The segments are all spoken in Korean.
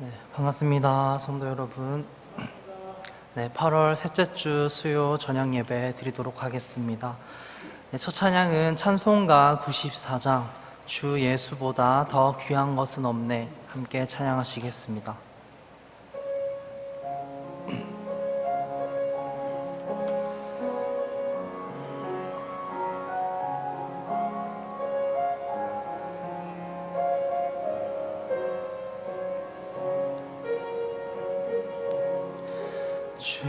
네, 반갑습니다. 성도 여러분. 네, 8월 셋째 주 수요 저녁 예배 드리도록 하겠습니다. 네, 첫 찬양은 찬송가 94장 주 예수보다 더 귀한 것은 없네, 함께 찬양하시겠습니다. 주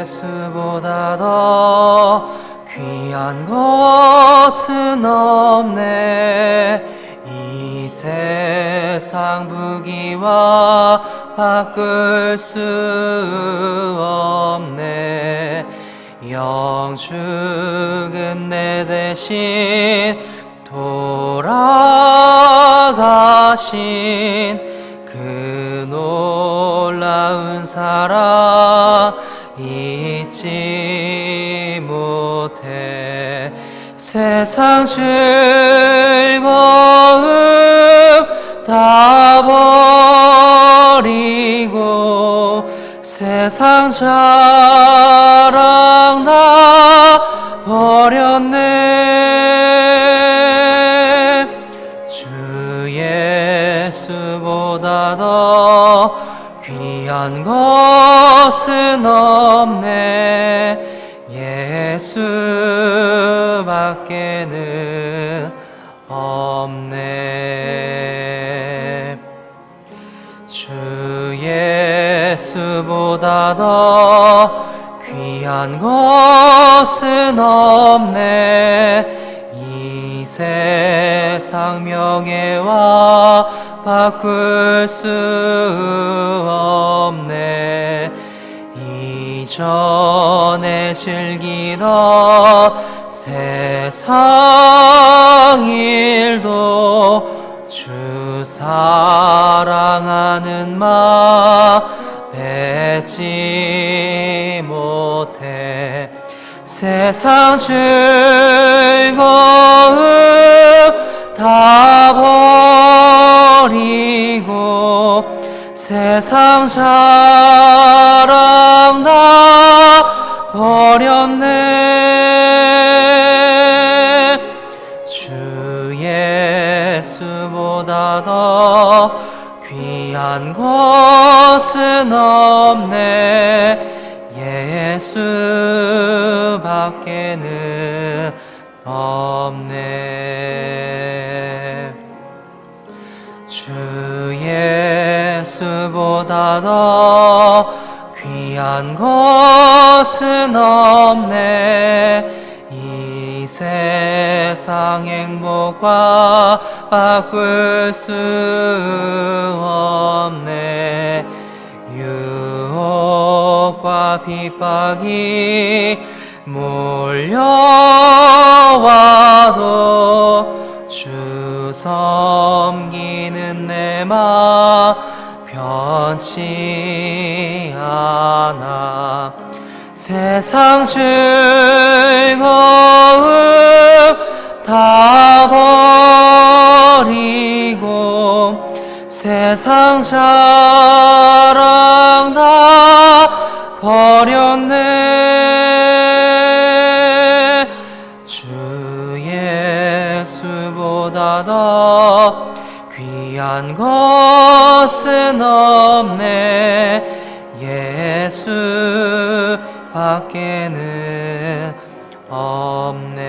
예수보다 더 귀한 것은 없네. 이 세상 부귀와 바꿀 수 없네. 영죽은 내 대신 돌아가신 그 놀라운 사랑 잊지 못해. 세상 즐거움 다 버리고 세상 자랑 다 버렸네. 주 예수보다 더 귀한 것은 없네. 예수밖에는 없네. 주 예수보다 더 귀한 것은 없네. 이 세상 명예와 바꿀 수 없네. 이전에 즐기던 세상 일도 주 사랑하는 마음 뱉지 못해. 세상 즐거움 다 버리고 세상 자랑 다 버렸네. 주 예수보다 더 귀한 것은 없네. 예수밖에는 없네. 주 예수보다 더 귀한 것은 없네. 이 세상 행복과 바꿀 수 없네. 유혹과 핍박이 몰려와도 주 섬기는 내 마음 변치 않아. 세상 즐거움 다 버리고 세상 자랑 다 버렸네. 주 예수보다 더 귀한 것은 없네. 예수밖에는 없네.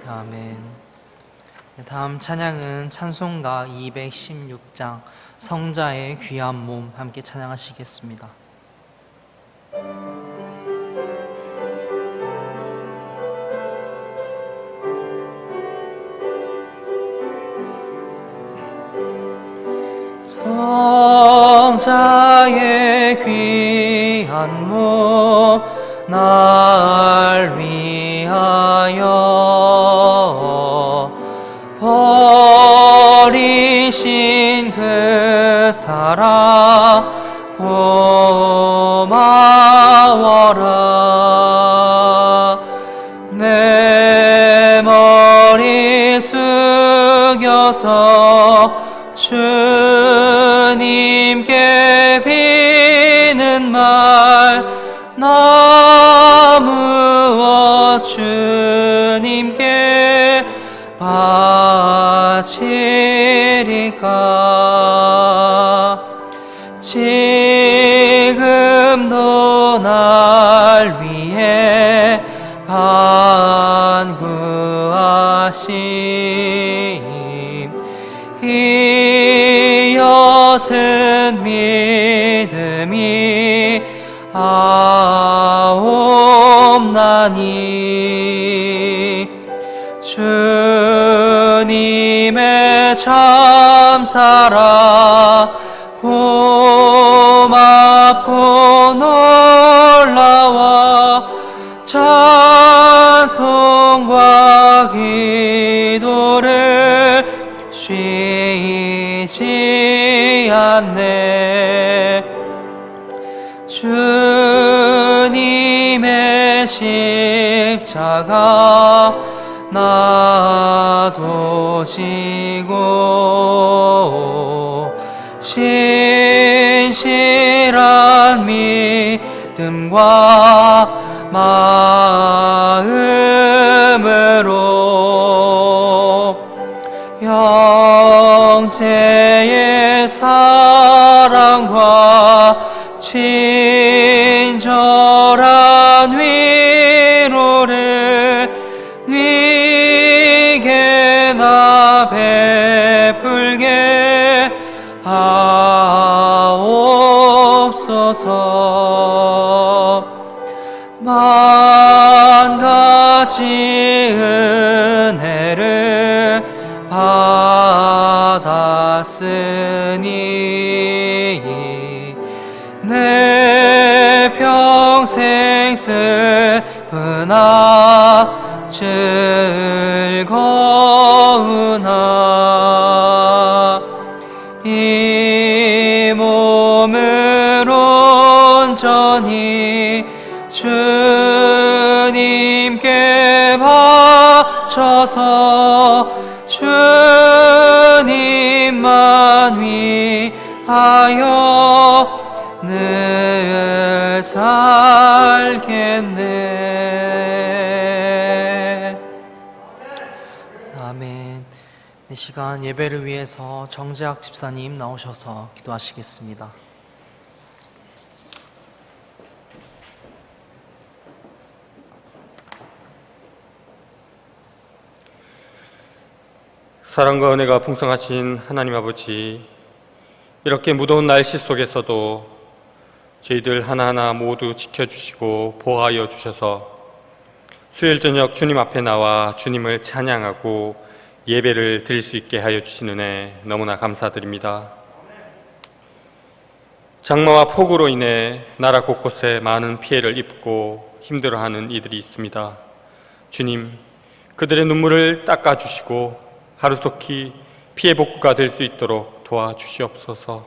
아멘. 다음 찬양은 찬송가 216장 성자의 귀한 몸, 함께 찬양하시겠습니다. 성자의 귀한 몸 날 위하여 버리신 그 사랑 고마워라. 내 머리 주님께 비는 말 나무어 주님께 바치리까 지금도 날 위해 간구하심 이 옅은 믿음이 아옵나니 주님의 참사랑 고맙고 놀라워 찬송과 기도를 쉬지 않네 주님의 십자가 나도 지고 신실한 믿음과 마음으로 형제의 사랑과 친절한 위로를 네게 나 베풀게 하옵소서 만 가지 은혜를 받았으니 내 평생 슬프나 즐거우나 이 몸을 온전히 주님께 바쳐서 주님만 위하여 늘 살겠네. 아멘. 이 시간 예배를 위해서 정재학 집사님 나오셔서 기도하시겠습니다. 사랑과 은혜가 풍성하신 하나님 아버지, 이렇게 무더운 날씨 속에서도 저희들 하나하나 모두 지켜주시고 보호하여 주셔서 수요일 저녁 주님 앞에 나와 주님을 찬양하고 예배를 드릴 수 있게 하여 주신 은혜 너무나 감사드립니다. 장마와 폭우로 인해 나라 곳곳에 많은 피해를 입고 힘들어하는 이들이 있습니다. 주님, 그들의 눈물을 닦아주시고 하루속히 피해 복구가 될 수 있도록 도와주시옵소서.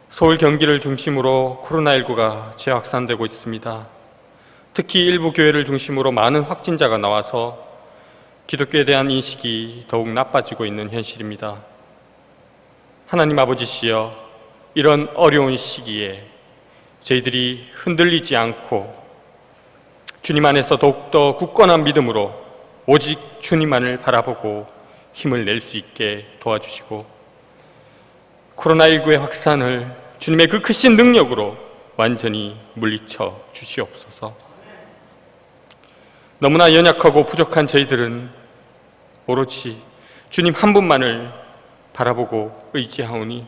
서울 경기를 중심으로 코로나19가 재확산되고 있습니다. 특히 일부 교회를 중심으로 많은 확진자가 나와서 기독교에 대한 인식이 더욱 나빠지고 있는 현실입니다. 하나님 아버지시여, 이런 어려운 시기에 저희들이 흔들리지 않고 주님 안에서 더욱더 굳건한 믿음으로 오직 주님만을 바라보고 힘을 낼 수 있게 도와주시고 코로나19의 확산을 주님의 그 크신 능력으로 완전히 물리쳐 주시옵소서. 너무나 연약하고 부족한 저희들은 오로지 주님 한 분만을 바라보고 의지하오니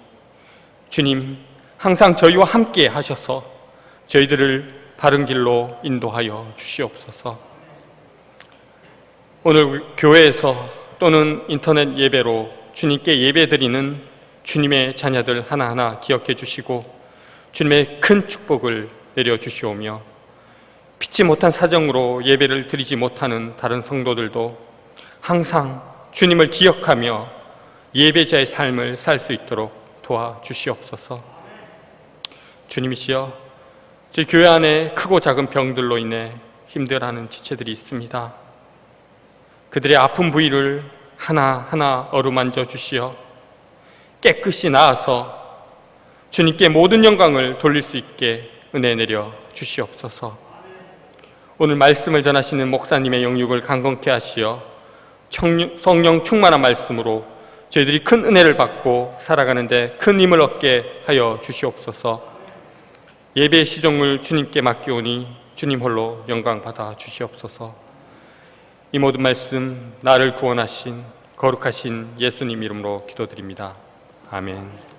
주님 항상 저희와 함께 하셔서 저희들을 바른 길로 인도하여 주시옵소서. 오늘 교회에서 또는 인터넷 예배로 주님께 예배드리는 주님의 자녀들 하나하나 기억해 주시고 주님의 큰 축복을 내려주시오며 피치 못한 사정으로 예배를 드리지 못하는 다른 성도들도 항상 주님을 기억하며 예배자의 삶을 살 수 있도록 도와주시옵소서. 주님이시여, 저희 교회 안에 크고 작은 병들로 인해 힘들어하는 지체들이 있습니다. 그들의 아픈 부위를 하나하나 어루만져 주시어 깨끗이 나아서 주님께 모든 영광을 돌릴 수 있게 은혜 내려 주시옵소서. 오늘 말씀을 전하시는 목사님의 영육을 강건케 하시어 성령 충만한 말씀으로 저희들이 큰 은혜를 받고 살아가는데 큰 힘을 얻게 하여 주시옵소서. 예배의 시종을 주님께 맡기오니 주님 홀로 영광 받아 주시옵소서. 이 모든 말씀 나를 구원하신 거룩하신 예수님 이름으로 기도드립니다. 아멘.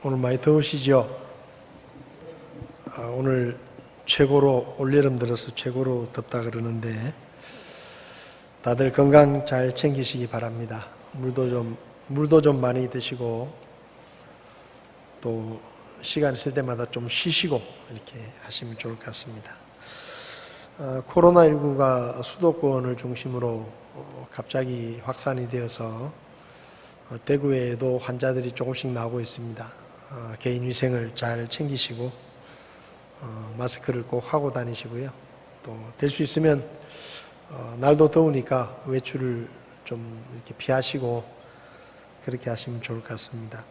오늘 많이 더우시죠? 오늘 최고로 올여름 들어서 최고로 덥다 그러는데 다들 건강 잘 챙기시기 바랍니다. 물도 좀 많이 드시고 또 시간 있을 때마다 좀 쉬시고 이렇게 하시면 좋을 것 같습니다. 코로나19가 수도권을 중심으로 갑자기 확산이 되어서 대구에도 환자들이 조금씩 나오고 있습니다. 개인 위생을 잘 챙기시고 마스크를 꼭 하고 다니시고요. 또 될 수 있으면 날도 더우니까 외출을 좀 이렇게 피하시고 그렇게 하시면 좋을 것 같습니다.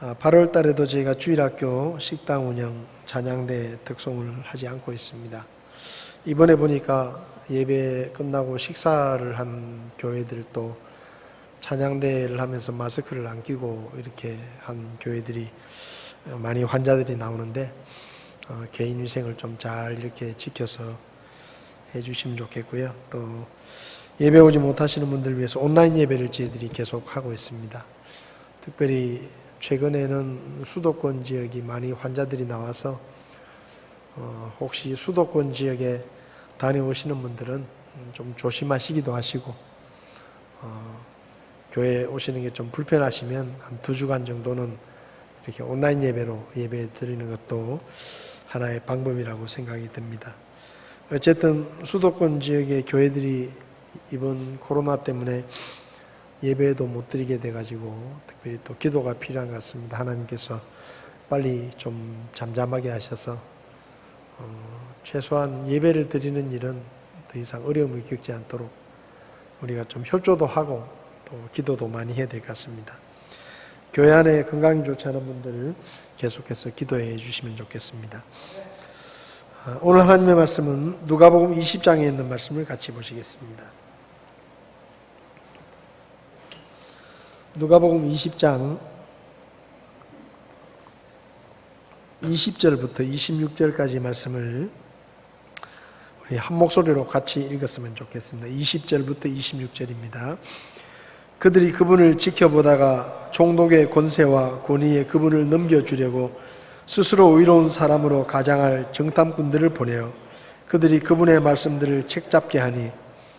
8월 달에도 저희가 주일학교 식당 운영 찬양대 특송을 하지 않고 있습니다. 이번에 보니까 예배 끝나고 식사를 한 교회들도 찬양대를 하면서 마스크를 안 끼고 이렇게 한 교회들이 많이 환자들이 나오는데 개인 위생을 좀 잘 이렇게 지켜서 해주시면 좋겠고요. 또 예배 오지 못하시는 분들 위해서 온라인 예배를 저희들이 계속 하고 있습니다. 특별히 최근에는 수도권 지역이 많이 환자들이 나와서 혹시 수도권 지역에 다녀오시는 분들은 좀 조심하시기도 하시고 교회에 오시는 게 좀 불편하시면 한 2주간 정도는 이렇게 온라인 예배로 예배 드리는 것도 하나의 방법이라고 생각이 듭니다. 어쨌든 수도권 지역의 교회들이 이번 코로나 때문에 예배도 못 드리게 돼가지고 특별히 또 기도가 필요한 것 같습니다. 하나님께서 빨리 좀 잠잠하게 하셔서 최소한 예배를 드리는 일은 더 이상 어려움을 겪지 않도록 우리가 좀 협조도 하고 또 기도도 많이 해야 될 것 같습니다. 교회 안에 건강이 좋지 않은 분들 계속해서 기도해 주시면 좋겠습니다. 오늘 하나님의 말씀은 누가복음 20장에 있는 말씀을 같이 보시겠습니다. 누가복음 20장 20절부터 26절까지 말씀을 우리 한 목소리로 같이 읽었으면 좋겠습니다. 20절부터 26절입니다. 그들이 그분을 지켜보다가 총독의 권세와 권위에 그분을 넘겨주려고 스스로 의로운 사람으로 가장할 정탐꾼들을 보내어 그들이 그분의 말씀들을 책잡게 하니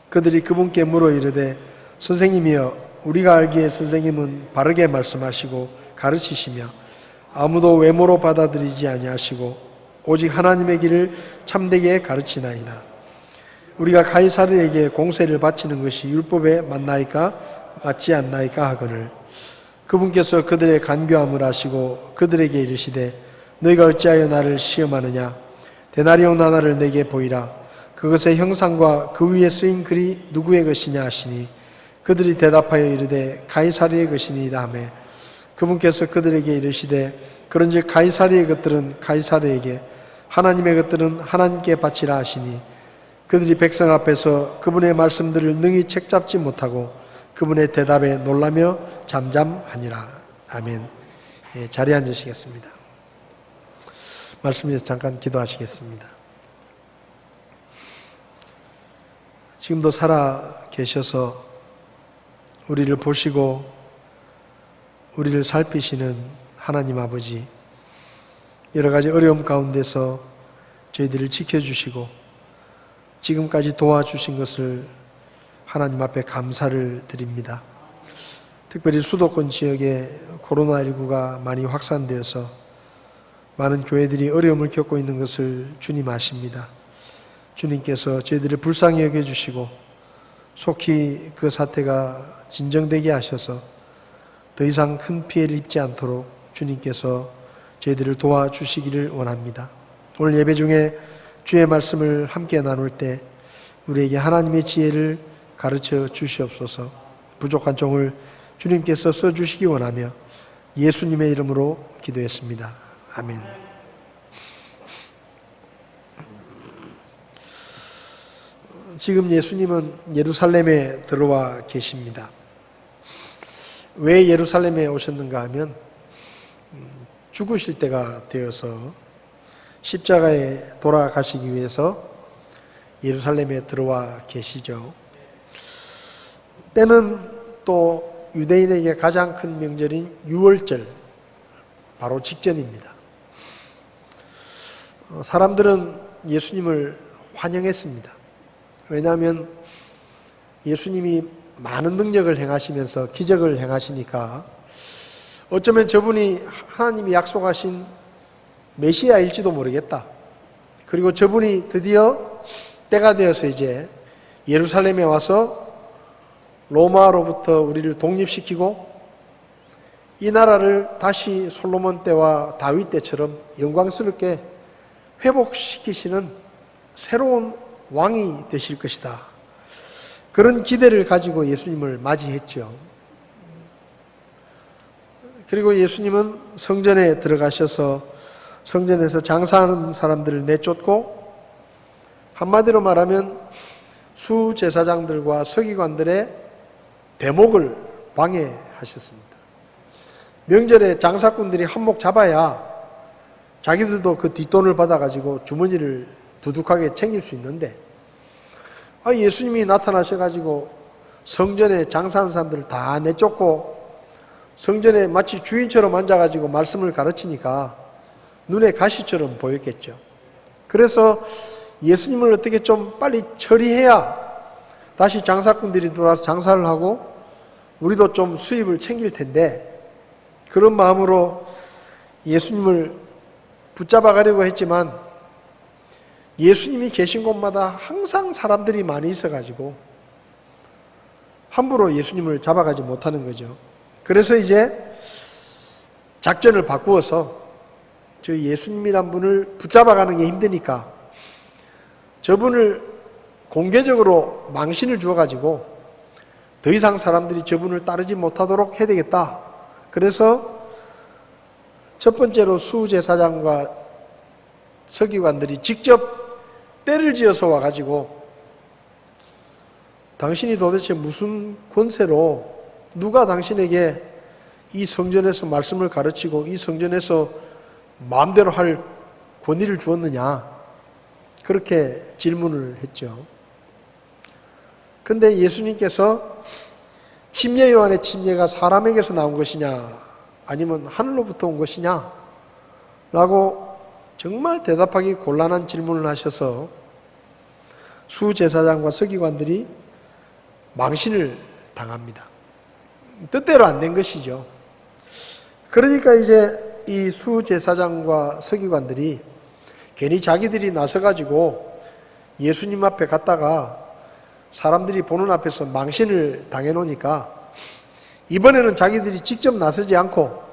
그들이 그분께 물어 이르되 선생님이여 우리가 알기에 선생님은 바르게 말씀하시고 가르치시며 아무도 외모로 받아들이지 아니하시고 오직 하나님의 길을 참되게 가르치나이다. 우리가 가이사르에게 공세를 바치는 것이 율법에 맞나이까 맞지 않나이까 하거늘 그분께서 그들의 간교함을 아시고 그들에게 이르시되 너희가 어찌하여 나를 시험하느냐 데나리온 하나를 내게 보이라 그것의 형상과 그 위에 쓰인 글이 누구의 것이냐 하시니 그들이 대답하여 이르되 가이사르의 것이니이다 하매 그분께서 그들에게 이르시되 그런즉 가이사르의 것들은 가이사르에게 하나님의 것들은 하나님께 바치라 하시니 그들이 백성 앞에서 그분의 말씀들을 능히 책잡지 못하고 그분의 대답에 놀라며 잠잠하니라. 아멘. 자리에 앉으시겠습니다. 말씀에서 잠깐 기도하시겠습니다. 지금도 살아 계셔서 우리를 보시고 우리를 살피시는 하나님 아버지, 여러 가지 어려움 가운데서 저희들을 지켜주시고 지금까지 도와주신 것을 하나님 앞에 감사를 드립니다. 특별히 수도권 지역에 코로나19가 많이 확산되어서 많은 교회들이 어려움을 겪고 있는 것을 주님 아십니다. 주님께서 저희들을 불쌍히 여겨주시고 속히 그 사태가 진정되게 하셔서 더 이상 큰 피해를 입지 않도록 주님께서 저희들을 도와주시기를 원합니다. 오늘 예배 중에 주의 말씀을 함께 나눌 때 우리에게 하나님의 지혜를 가르쳐 주시옵소서. 부족한 종을 주님께서 써주시기 원하며 예수님의 이름으로 기도했습니다. 아멘. 지금 예수님은 예루살렘에 들어와 계십니다. 왜 예루살렘에 오셨는가 하면 죽으실 때가 되어서 십자가에 돌아가시기 위해서 예루살렘에 들어와 계시죠. 때는 또 유대인에게 가장 큰 명절인 유월절 바로 직전입니다. 사람들은 예수님을 환영했습니다. 왜냐하면 예수님이 많은 능력을 행하시면서 기적을 행하시니까 어쩌면 저분이 하나님이 약속하신 메시아일지도 모르겠다. 그리고 저분이 드디어 때가 되어서 이제 예루살렘에 와서 로마로부터 우리를 독립시키고 이 나라를 다시 솔로몬 때와 다윗 때처럼 영광스럽게 회복시키시는 새로운 왕이 되실 것이다. 그런 기대를 가지고 예수님을 맞이했죠. 그리고 예수님은 성전에 들어가셔서 성전에서 장사하는 사람들을 내쫓고 한마디로 말하면 수제사장들과 서기관들의 대목을 방해하셨습니다. 명절에 장사꾼들이 한몫 잡아야 자기들도 그 뒷돈을 받아가지고 주머니를 두둑하게 챙길 수 있는데 예수님이 나타나셔가지고 성전에 장사하는 사람들을 다 내쫓고 성전에 마치 주인처럼 앉아가지고 말씀을 가르치니까 눈에 가시처럼 보였겠죠. 그래서 예수님을 어떻게 좀 빨리 처리해야 다시 장사꾼들이 들어와서 장사를 하고 우리도 좀 수입을 챙길 텐데 그런 마음으로 예수님을 붙잡아 가려고 했지만 예수님이 계신 곳마다 항상 사람들이 많이 있어가지고 함부로 예수님을 잡아가지 못하는 거죠. 그래서 이제 작전을 바꾸어서 저 예수님이란 분을 붙잡아가는 게 힘드니까 저분을 공개적으로 망신을 주어가지고 더 이상 사람들이 저분을 따르지 못하도록 해야 되겠다. 그래서 첫 번째로 수제사장과 서기관들이 직접 때를 지어서 와가지고 당신이 도대체 무슨 권세로 누가 당신에게 이 성전에서 말씀을 가르치고 이 성전에서 마음대로 할 권위를 주었느냐 그렇게 질문을 했죠. 근데 예수님께서 침례 요한의 침례가 사람에게서 나온 것이냐 아니면 하늘로부터 온 것이냐 라고 정말 대답하기 곤란한 질문을 하셔서 수제사장과 서기관들이 망신을 당합니다. 뜻대로 안 된 것이죠. 그러니까 이제 이 수제사장과 서기관들이 괜히 자기들이 나서가지고 예수님 앞에 갔다가 사람들이 보는 앞에서 망신을 당해놓으니까 이번에는 자기들이 직접 나서지 않고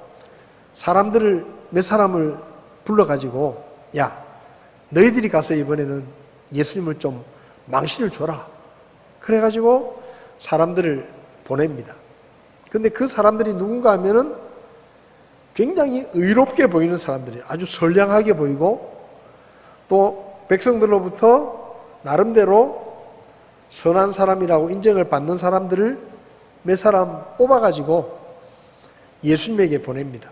사람들을 몇 사람을 불러가지고 야 너희들이 가서 이번에는 예수님을 좀 망신을 줘라. 그래가지고 사람들을 보냅니다. 근데 그 사람들이 누군가 하면은 굉장히 의롭게 보이는 사람들이 아주 선량하게 보이고 또 백성들로부터 나름대로 선한 사람이라고 인정을 받는 사람들을 몇 사람 뽑아가지고 예수님에게 보냅니다.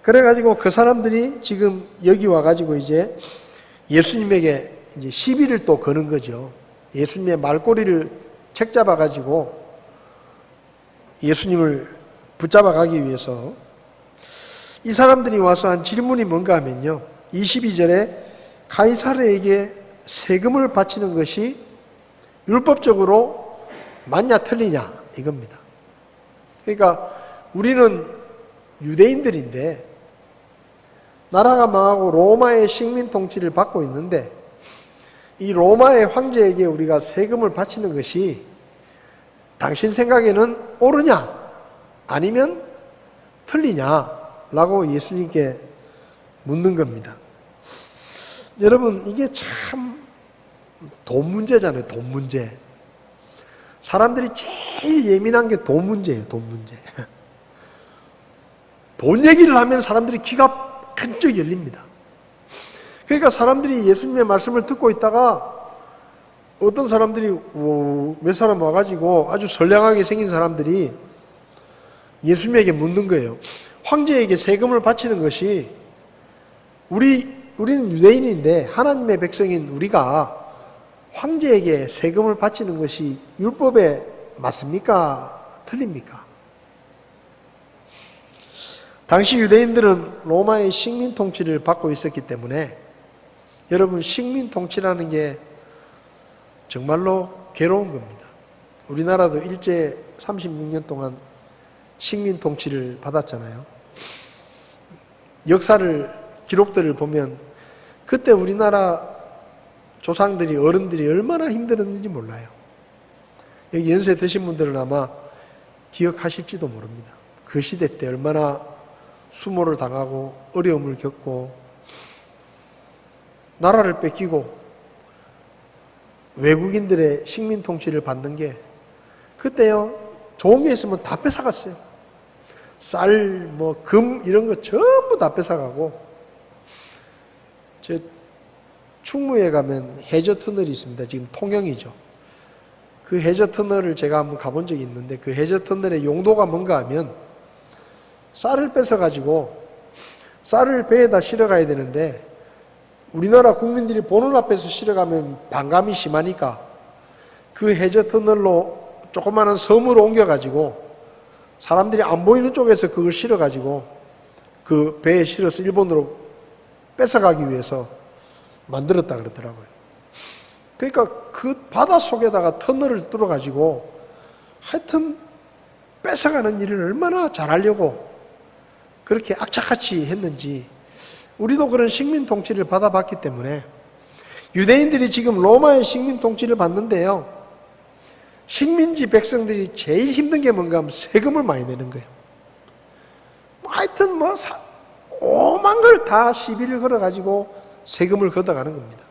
그래가지고 그 사람들이 지금 여기 와가지고 이제 예수님에게 이제 시비를 또 거는 거죠. 예수님의 말꼬리를 책잡아가지고 예수님을 붙잡아가기 위해서 이 사람들이 와서 한 질문이 뭔가 하면요. 22절에 가이사르에게 세금을 바치는 것이 율법적으로 맞냐 틀리냐 이겁니다. 그러니까 우리는 유대인들인데 나라가 망하고 로마의 식민 통치를 받고 있는데 이 로마의 황제에게 우리가 세금을 바치는 것이 당신 생각에는 옳으냐 아니면 틀리냐라고 예수님께 묻는 겁니다. 여러분, 이게 참 돈 문제잖아요. 돈 문제. 사람들이 제일 예민한 게 돈 문제예요. 돈 문제. 돈 얘기를 하면 사람들이 귀가 번쩍 열립니다. 그러니까 사람들이 예수님의 말씀을 듣고 있다가 어떤 사람들이 몇 사람 와가지고 아주 선량하게 생긴 사람들이 예수님에게 묻는 거예요. 황제에게 세금을 바치는 것이 우리는 유대인인데 하나님의 백성인 우리가 황제에게 세금을 바치는 것이 율법에 맞습니까? 틀립니까? 당시 유대인들은 로마의 식민 통치를 받고 있었기 때문에 여러분, 식민 통치라는 게 정말로 괴로운 겁니다. 우리나라도 일제 36년 동안 식민 통치를 받았잖아요. 역사를, 기록들을 보면 그때 우리나라 조상들이, 어른들이 얼마나 힘들었는지 몰라요. 여기 연세 드신 분들은 아마 기억하실지도 모릅니다. 그 시대 때 얼마나 수모를 당하고 어려움을 겪고 나라를 뺏기고 외국인들의 식민 통치를 받는 게 그때요, 좋은 게 있으면 다 뺏어갔어요. 쌀, 금 이런 거 전부 다 뺏어가고, 저 충무에 가면 해저 터널이 있습니다. 지금 통영이죠. 그 해저 터널을 제가 한번 가본 적이 있는데 그 해저 터널의 용도가 뭔가 하면 쌀을 뺏어가지고 쌀을 배에다 실어가야 되는데 우리나라 국민들이 보는 앞에서 실어가면 반감이 심하니까 그 해저 터널로 조그마한 섬으로 옮겨가지고 사람들이 안 보이는 쪽에서 그걸 실어가지고 그 배에 실어서 일본으로 뺏어가기 위해서 만들었다 그러더라고요. 그러니까 그 바다 속에다가 터널을 뚫어가지고 하여튼 뺏어가는 일을 얼마나 잘하려고 그렇게 악착같이 했는지 우리도 그런 식민 통치를 받아봤기 때문에 유대인들이 지금 로마의 식민 통치를 받는데요. 식민지 백성들이 제일 힘든 게 뭔가 하면 세금을 많이 내는 거예요. 하여튼 오만 걸 다 시비를 걸어가지고 세금을 걷어가는 겁니다.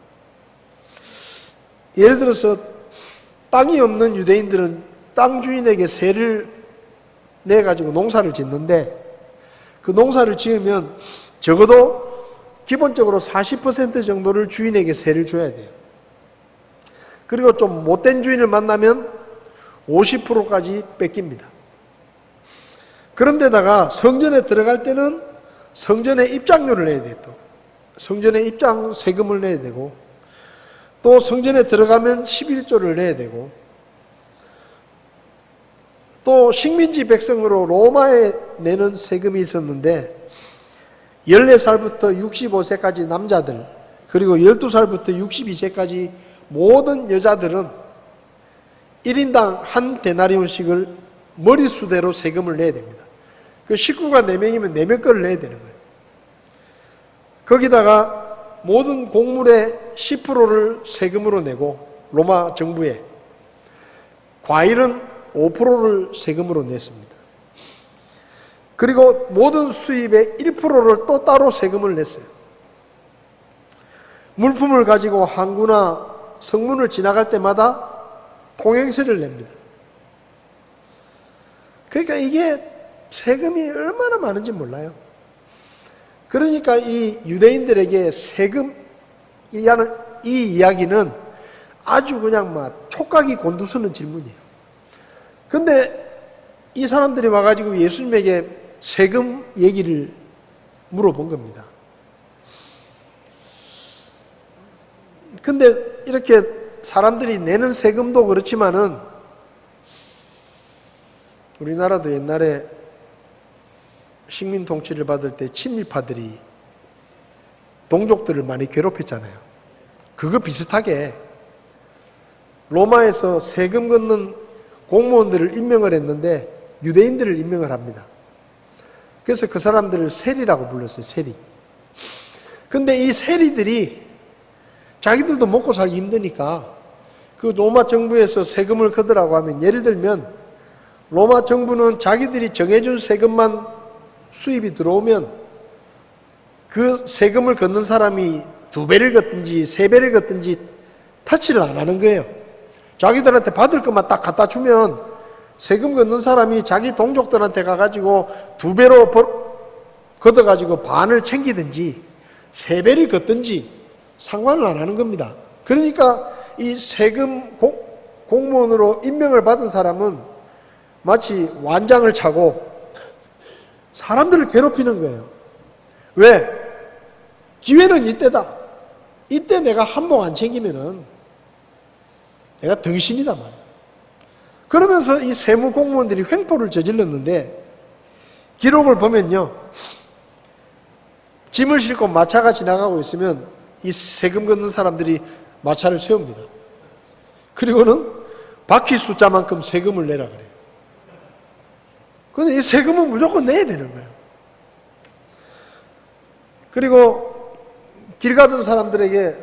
예를 들어서 땅이 없는 유대인들은 땅 주인에게 세를 내가지고 농사를 짓는데 그 농사를 지으면 적어도 기본적으로 40% 정도를 주인에게 세를 줘야 돼요. 그리고 좀 못된 주인을 만나면 50%까지 뺏깁니다. 그런데다가 성전에 들어갈 때는 성전에 입장료를 내야 돼요. 또 성전에 입장 세금을 내야 되고 또 성전에 들어가면 11조를 내야 되고 또 식민지 백성으로 로마에 내는 세금이 있었는데 14살부터 65세까지 남자들 그리고 12살부터 62세까지 모든 여자들은 1인당 한 데나리온씩을 머리수대로 세금을 내야 됩니다. 그 식구가 4명이면 4명 거를 내야 되는 거예요. 거기다가 모든 곡물의 10%를 세금으로 내고 로마 정부에 과일은 5%를 세금으로 냈습니다. 그리고 모든 수입의 1%를 또 따로 세금을 냈어요. 물품을 가지고 항구나 성문을 지나갈 때마다 통행세를 냅니다. 그러니까 이게 세금이 얼마나 많은지 몰라요. 그러니까 이 유대인들에게 세금이라는 이 이야기는 아주 그냥 촉각이 곤두서는 질문이에요. 근데 이 사람들이 와가지고 예수님에게 세금 얘기를 물어본 겁니다. 근데 이렇게 사람들이 내는 세금도 그렇지만은 우리나라도 옛날에 식민 통치를 받을 때 친일파들이 동족들을 많이 괴롭혔잖아요. 그거 비슷하게 로마에서 세금 걷는 공무원들을 임명을 했는데 유대인들을 임명을 합니다. 그래서 그 사람들을 세리라고 불렀어요. 세리. 근데 이 세리들이 자기들도 먹고 살기 힘드니까 그 로마 정부에서 세금을 걷으라고 하면, 예를 들면 로마 정부는 자기들이 정해준 세금만 수입이 들어오면 그 세금을 걷는 사람이 2배를 걷든지 3배를 걷든지 터치를 안 하는 거예요. 자기들한테 받을 것만 딱 갖다 주면 세금 걷는 사람이 자기 동족들한테 가가지고 2배로 걷어가지고 반을 챙기든지 3배를 걷든지 상관을 안 하는 겁니다. 그러니까 이 세금 공무원으로 임명을 받은 사람은 마치 완장을 차고 사람들을 괴롭히는 거예요. 왜? 기회는 이때다. 이때 내가 한몫 안 챙기면은 내가 덩신이다 말이야. 그러면서 이 세무 공무원들이 횡포를 저질렀는데, 기록을 보면요, 짐을 싣고 마차가 지나가고 있으면 이 세금 걷는 사람들이 마차를 세웁니다. 그리고는 바퀴 숫자만큼 세금을 내라 그래요. 그런데 이 세금은 무조건 내야 되는 거예요. 그리고 길 가던 사람들에게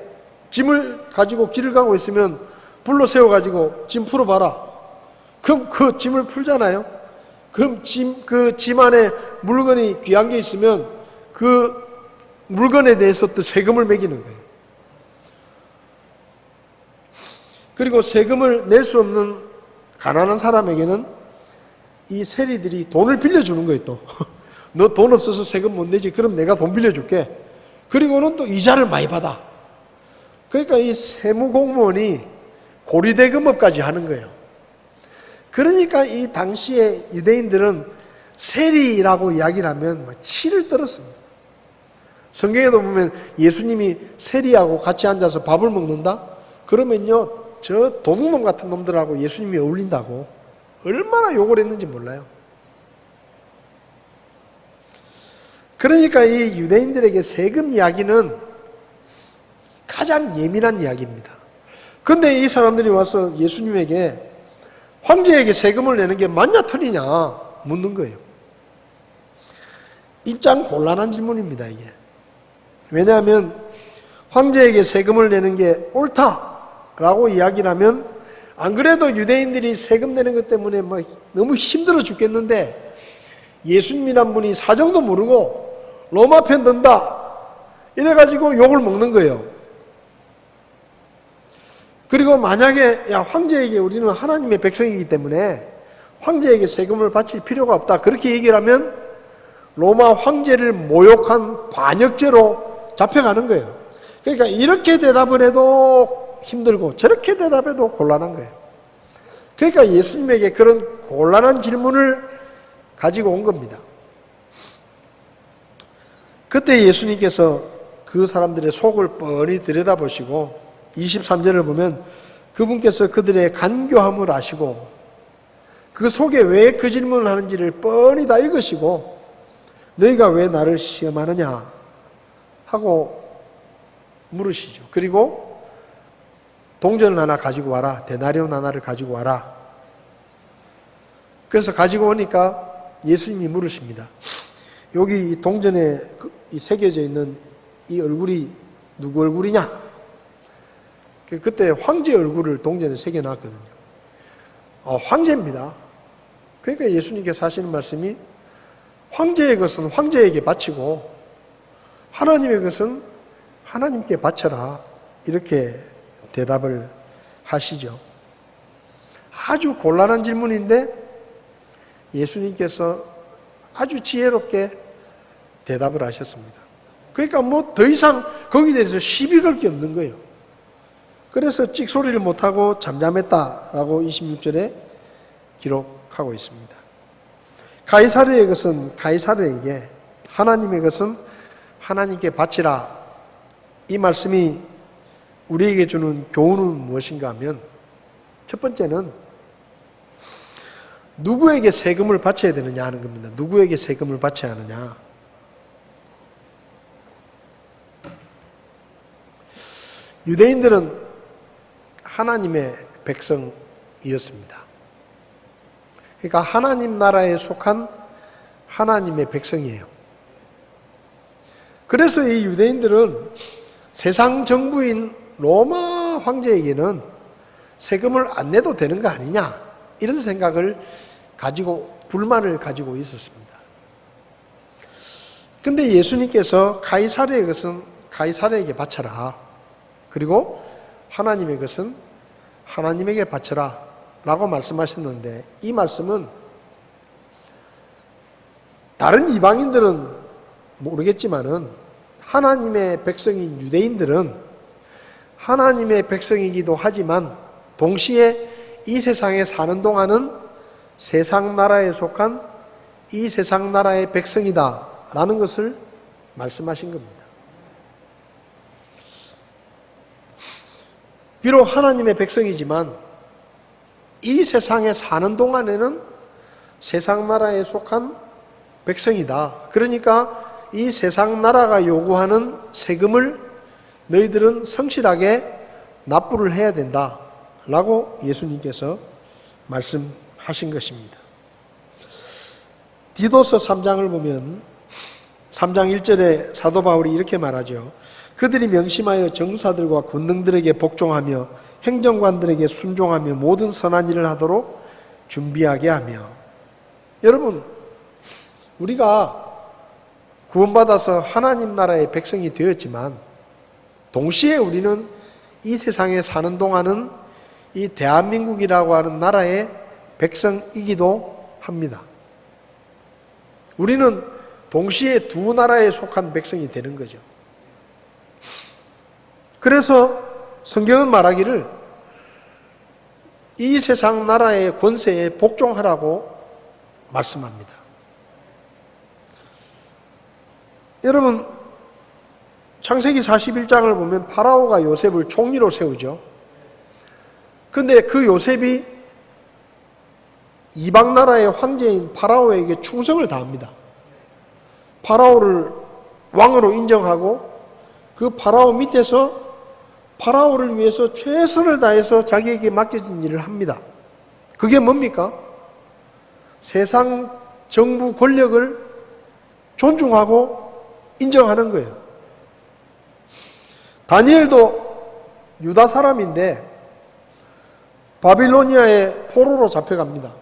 짐을 가지고 길을 가고 있으면 불러 세워가지고 짐 풀어봐라. 그럼 그 짐을 풀잖아요. 그럼 그 짐 안에 물건이 귀한 게 있으면 그 물건에 대해서 또 세금을 매기는 거예요. 그리고 세금을 낼 수 없는 가난한 사람에게는 이 세리들이 돈을 빌려주는 거예요, 또. 너 돈 없어서 세금 못 내지? 그럼 내가 돈 빌려줄게. 그리고는 또 이자를 많이 받아. 그러니까 이 세무공무원이 고리대금업까지 하는 거예요. 그러니까 이 당시에 유대인들은 세리라고 이야기를 하면 치를 떨었습니다. 성경에도 보면 예수님이 세리하고 같이 앉아서 밥을 먹는다? 그러면요, 저 도둑놈 같은 놈들하고 예수님이 어울린다고 얼마나 욕을 했는지 몰라요. 그러니까 이 유대인들에게 세금 이야기는 가장 예민한 이야기입니다. 그런데 이 사람들이 와서 예수님에게 황제에게 세금을 내는 게 맞냐 틀리냐 묻는 거예요. 입장 곤란한 질문입니다, 이게. 왜냐하면 황제에게 세금을 내는 게 옳다라고 이야기를 하면, 안 그래도 유대인들이 세금 내는 것 때문에 막 너무 힘들어 죽겠는데 예수님이란 분이 사정도 모르고 로마 편 든다 이래가지고 욕을 먹는 거예요. 그리고 만약에 야, 황제에게 우리는 하나님의 백성이기 때문에 황제에게 세금을 바칠 필요가 없다 그렇게 얘기를 하면 로마 황제를 모욕한 반역죄로 잡혀가는 거예요. 그러니까 이렇게 대답을 해도 힘들고 저렇게 대답해도 곤란한 거예요. 그러니까 예수님에게 그런 곤란한 질문을 가지고 온 겁니다. 그때 예수님께서 그 사람들의 속을 뻔히 들여다보시고 23절을 보면 그분께서 그들의 간교함을 아시고 그 속에 왜 그 질문을 하는지를 뻔히 다 읽으시고 너희가 왜 나를 시험하느냐 하고 물으시죠. 그리고 동전 하나 가지고 와라. 데나리온 하나를 가지고 와라. 그래서 가지고 오니까 예수님이 물으십니다. 여기 이 동전에 새겨져 있는 이 얼굴이 누구 얼굴이냐? 그때 황제 얼굴을 동전에 새겨놨거든요. 황제입니다. 그러니까 예수님께서 하시는 말씀이 황제의 것은 황제에게 바치고 하나님의 것은 하나님께 바쳐라. 이렇게 대답을 하시죠. 아주 곤란한 질문인데 예수님께서 아주 지혜롭게 대답을 하셨습니다. 그러니까 뭐 더 이상 거기에 대해서 시비 걸 게 없는 거예요. 그래서 찍소리를 못하고 잠잠했다라고 26절에 기록하고 있습니다. 가이사르의 것은 가이사르에게, 하나님의 것은 하나님께 바치라. 이 말씀이 우리에게 주는 교훈은 무엇인가 하면, 첫 번째는 누구에게 세금을 바쳐야 되느냐 하는 겁니다. 누구에게 세금을 바쳐야 하느냐. 유대인들은 하나님의 백성이었습니다. 그러니까 하나님 나라에 속한 하나님의 백성이에요. 그래서 이 유대인들은 세상 정부인 로마 황제에게는 세금을 안 내도 되는 거 아니냐, 이런 생각을 가지고, 불만을 가지고 있었습니다. 근데 예수님께서 가이사르의 것은 가이사르에게 바쳐라, 그리고 하나님의 것은 하나님에게 바쳐라 라고 말씀하셨는데, 이 말씀은 다른 이방인들은 모르겠지만은 하나님의 백성인 유대인들은 하나님의 백성이기도 하지만 동시에 이 세상에 사는 동안은 세상 나라에 속한 이 세상 나라의 백성이다 라는 것을 말씀하신 겁니다. 비록 하나님의 백성이지만 이 세상에 사는 동안에는 세상 나라에 속한 백성이다. 그러니까 이 세상 나라가 요구하는 세금을 너희들은 성실하게 납부를 해야 된다 라고 예수님께서 말씀하신 것입니다. 디도서 3장을 보면 3장 1절에 사도 바울이 이렇게 말하죠. 그들이 명심하여 정사들과 군능들에게 복종하며 행정관들에게 순종하며 모든 선한 일을 하도록 준비하게 하며. 여러분, 우리가 구원받아서 하나님 나라의 백성이 되었지만 동시에 우리는 이 세상에 사는 동안은 이 대한민국이라고 하는 나라의 백성이기도 합니다. 우리는 동시에 두 나라에 속한 백성이 되는 거죠. 그래서 성경은 말하기를 이 세상 나라의 권세에 복종하라고 말씀합니다. 여러분, 창세기 41장을 보면 파라오가 요셉을 총리로 세우죠. 근데 그 요셉이 이방 나라의 황제인 파라오에게 충성을 다합니다. 파라오를 왕으로 인정하고 그 파라오 밑에서 파라오를 위해서 최선을 다해서 자기에게 맡겨진 일을 합니다. 그게 뭡니까? 세상 정부 권력을 존중하고 인정하는 거예요. 다니엘도 유다 사람인데 바빌로니아의 포로로 잡혀갑니다.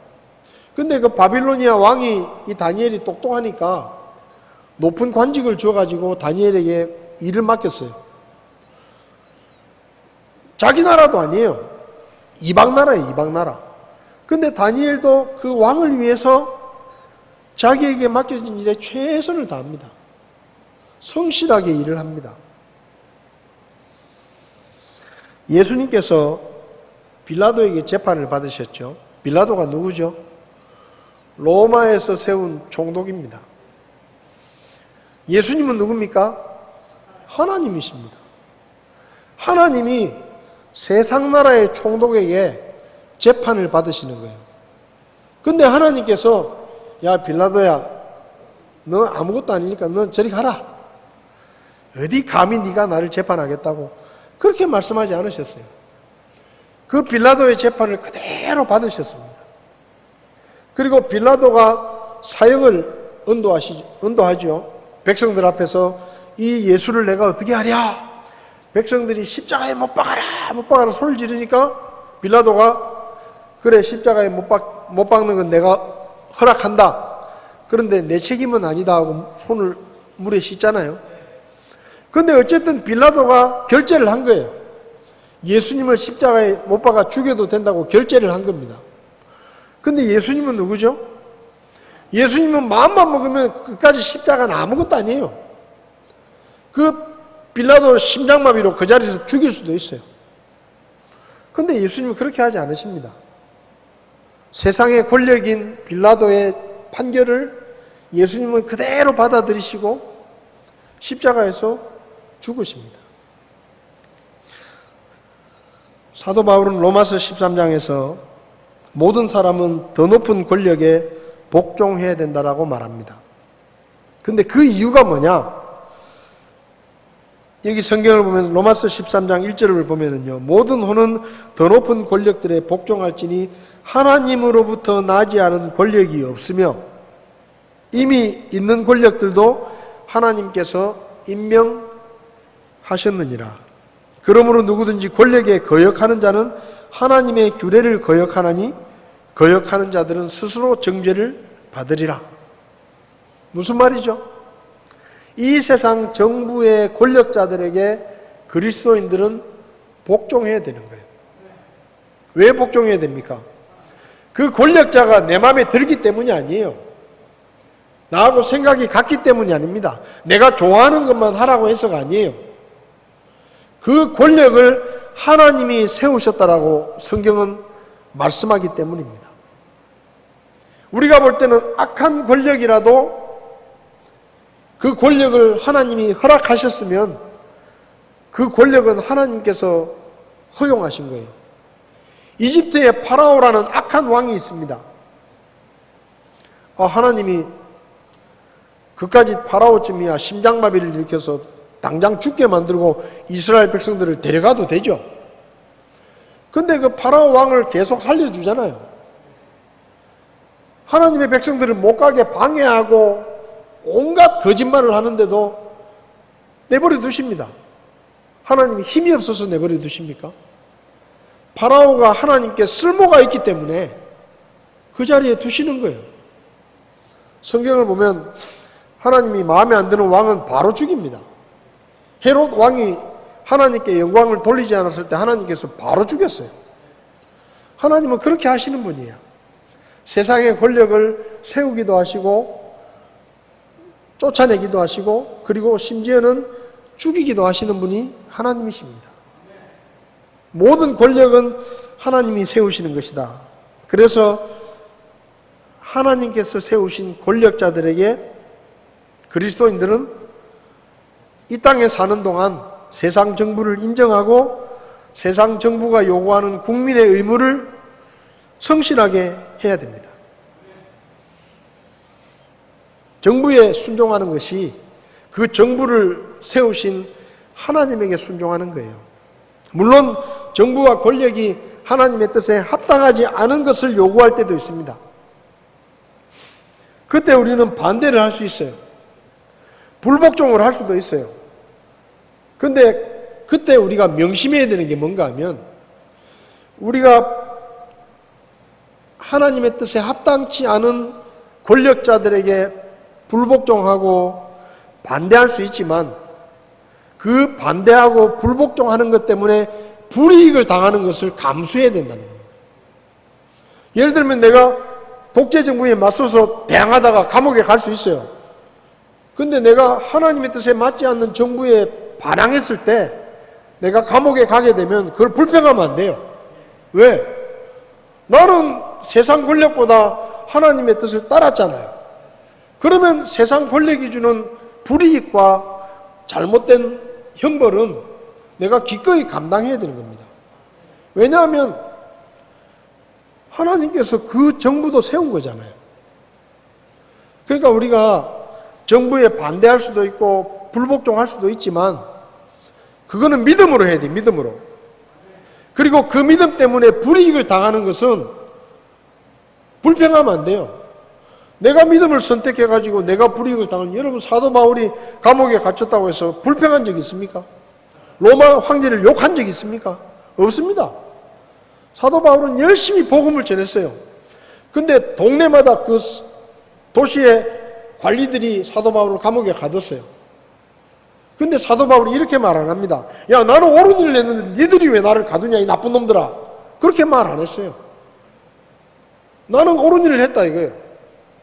근데 그 바빌로니아 왕이 이 다니엘이 똑똑하니까 높은 관직을 줘가지고 다니엘에게 일을 맡겼어요. 자기 나라도 아니에요. 이방 나라예요, 이방 나라. 근데 다니엘도 그 왕을 위해서 자기에게 맡겨진 일에 최선을 다합니다. 성실하게 일을 합니다. 예수님께서 빌라도에게 재판을 받으셨죠. 빌라도가 누구죠? 로마에서 세운 총독입니다. 예수님은 누굽니까? 하나님이십니다. 하나님이 세상 나라의 총독에게 재판을 받으시는 거예요. 근데 하나님께서 야 빌라도야, 너 아무것도 아니니까 너 저리 가라. 어디 감히 네가 나를 재판하겠다고 그렇게 말씀하지 않으셨어요. 그 빌라도의 재판을 그대로 받으셨습니다. 그리고 빌라도가 사형을 언도하죠. 백성들 앞에서 이 예수를 내가 어떻게 하랴? 백성들이 십자가에 못 박아라 소리를 지르니까 빌라도가 그래 십자가에 못 박는 건 내가 허락한다. 그런데 내 책임은 아니다 하고 손을 물에 씻잖아요. 그런데 어쨌든 빌라도가 결재를 한 거예요. 예수님을 십자가에 못 박아 죽여도 된다고 결재를 한 겁니다. 근데 예수님은 누구죠? 예수님은 마음만 먹으면 끝까지 십자가는 아무것도 아니에요. 그 빌라도 심장마비로 그 자리에서 죽일 수도 있어요. 근데 예수님은 그렇게 하지 않으십니다. 세상의 권력인 빌라도의 판결을 예수님은 그대로 받아들이시고 십자가에서 죽으십니다. 사도 바울은 로마서 13장에서 모든 사람은 더 높은 권력에 복종해야 된다라고 말합니다. 근데 그 이유가 뭐냐? 여기 성경을 보면 로마서 13장 1절을 보면은요, 모든 혼은 더 높은 권력들에 복종할지니 하나님으로부터 나지 않은 권력이 없으며 이미 있는 권력들도 하나님께서 임명하셨느니라. 그러므로 누구든지 권력에 거역하는 자는 하나님의 규례를 거역하나니 거역하는 자들은 스스로 정죄를 받으리라. 무슨 말이죠? 이 세상 정부의 권력자들에게 그리스도인들은 복종해야 되는 거예요. 왜 복종해야 됩니까? 그 권력자가 내 마음에 들기 때문이 아니에요. 나하고 생각이 같기 때문이 아닙니다. 내가 좋아하는 것만 하라고 해서가 아니에요. 그 권력을 하나님이 세우셨다라고 성경은 말씀하기 때문입니다. 우리가 볼 때는 악한 권력이라도 그 권력을 하나님이 허락하셨으면 그 권력은 하나님께서 허용하신 거예요. 이집트에 파라오라는 악한 왕이 있습니다. 하나님이 그까지 파라오쯤이야 심장마비를 일으켜서 당장 죽게 만들고 이스라엘 백성들을 데려가도 되죠. 근데 그 파라오 왕을 계속 살려주잖아요. 하나님의 백성들을 못 가게 방해하고 온갖 거짓말을 하는데도 내버려 두십니다. 하나님이 힘이 없어서 내버려 두십니까? 파라오가 하나님께 쓸모가 있기 때문에 그 자리에 두시는 거예요. 성경을 보면 하나님이 마음에 안 드는 왕은 바로 죽입니다. 헤롯 왕이 하나님께 영광을 돌리지 않았을 때 하나님께서 바로 죽였어요. 하나님은 그렇게 하시는 분이에요. 세상의 권력을 세우기도 하시고 쫓아내기도 하시고 그리고 심지어는 죽이기도 하시는 분이 하나님이십니다. 모든 권력은 하나님이 세우시는 것이다. 그래서 하나님께서 세우신 권력자들에게 그리스도인들은 이 땅에 사는 동안 세상 정부를 인정하고 세상 정부가 요구하는 국민의 의무를 성실하게 해야 됩니다. 정부에 순종하는 것이 그 정부를 세우신 하나님에게 순종하는 거예요. 물론 정부와 권력이 하나님의 뜻에 합당하지 않은 것을 요구할 때도 있습니다. 그때 우리는 반대를 할 수 있어요. 불복종을 할 수도 있어요. 근데 그때 우리가 명심해야 되는 게 뭔가 하면 우리가 하나님의 뜻에 합당치 않은 권력자들에게 불복종하고 반대할 수 있지만 그 반대하고 불복종하는 것 때문에 불이익을 당하는 것을 감수해야 된다는 겁니다. 예를 들면 내가 독재 정부에 맞서서 대항하다가 감옥에 갈 수 있어요. 근데 내가 하나님의 뜻에 맞지 않는 정부에 반항했을 때 내가 감옥에 가게 되면 그걸 불평하면 안 돼요. 왜? 나는 세상 권력보다 하나님의 뜻을 따랐잖아요. 그러면 세상 권력이 주는 불이익과 잘못된 형벌은 내가 기꺼이 감당해야 되는 겁니다. 왜냐하면 하나님께서 그 정부도 세운 거잖아요. 그러니까 우리가 정부에 반대할 수도 있고 불복종할 수도 있지만 그거는 믿음으로 해야 돼. 믿음으로. 그리고 그 믿음 때문에 불이익을 당하는 것은 불평하면 안 돼요. 내가 믿음을 선택해가지고 내가 불이익을 당하는, 여러분 사도 바울이 감옥에 갇혔다고 해서 불평한 적이 있습니까? 로마 황제를 욕한 적이 있습니까? 없습니다. 사도 바울은 열심히 복음을 전했어요. 근데 동네마다 그 도시의 관리들이 사도 바울을 감옥에 가뒀어요. 근데 사도 바울이 이렇게 말 안 합니다. 야, 나는 옳은 일을 했는데 니들이 왜 나를 가두냐, 이 나쁜 놈들아. 그렇게 말 안 했어요. 나는 옳은 일을 했다 이거예요.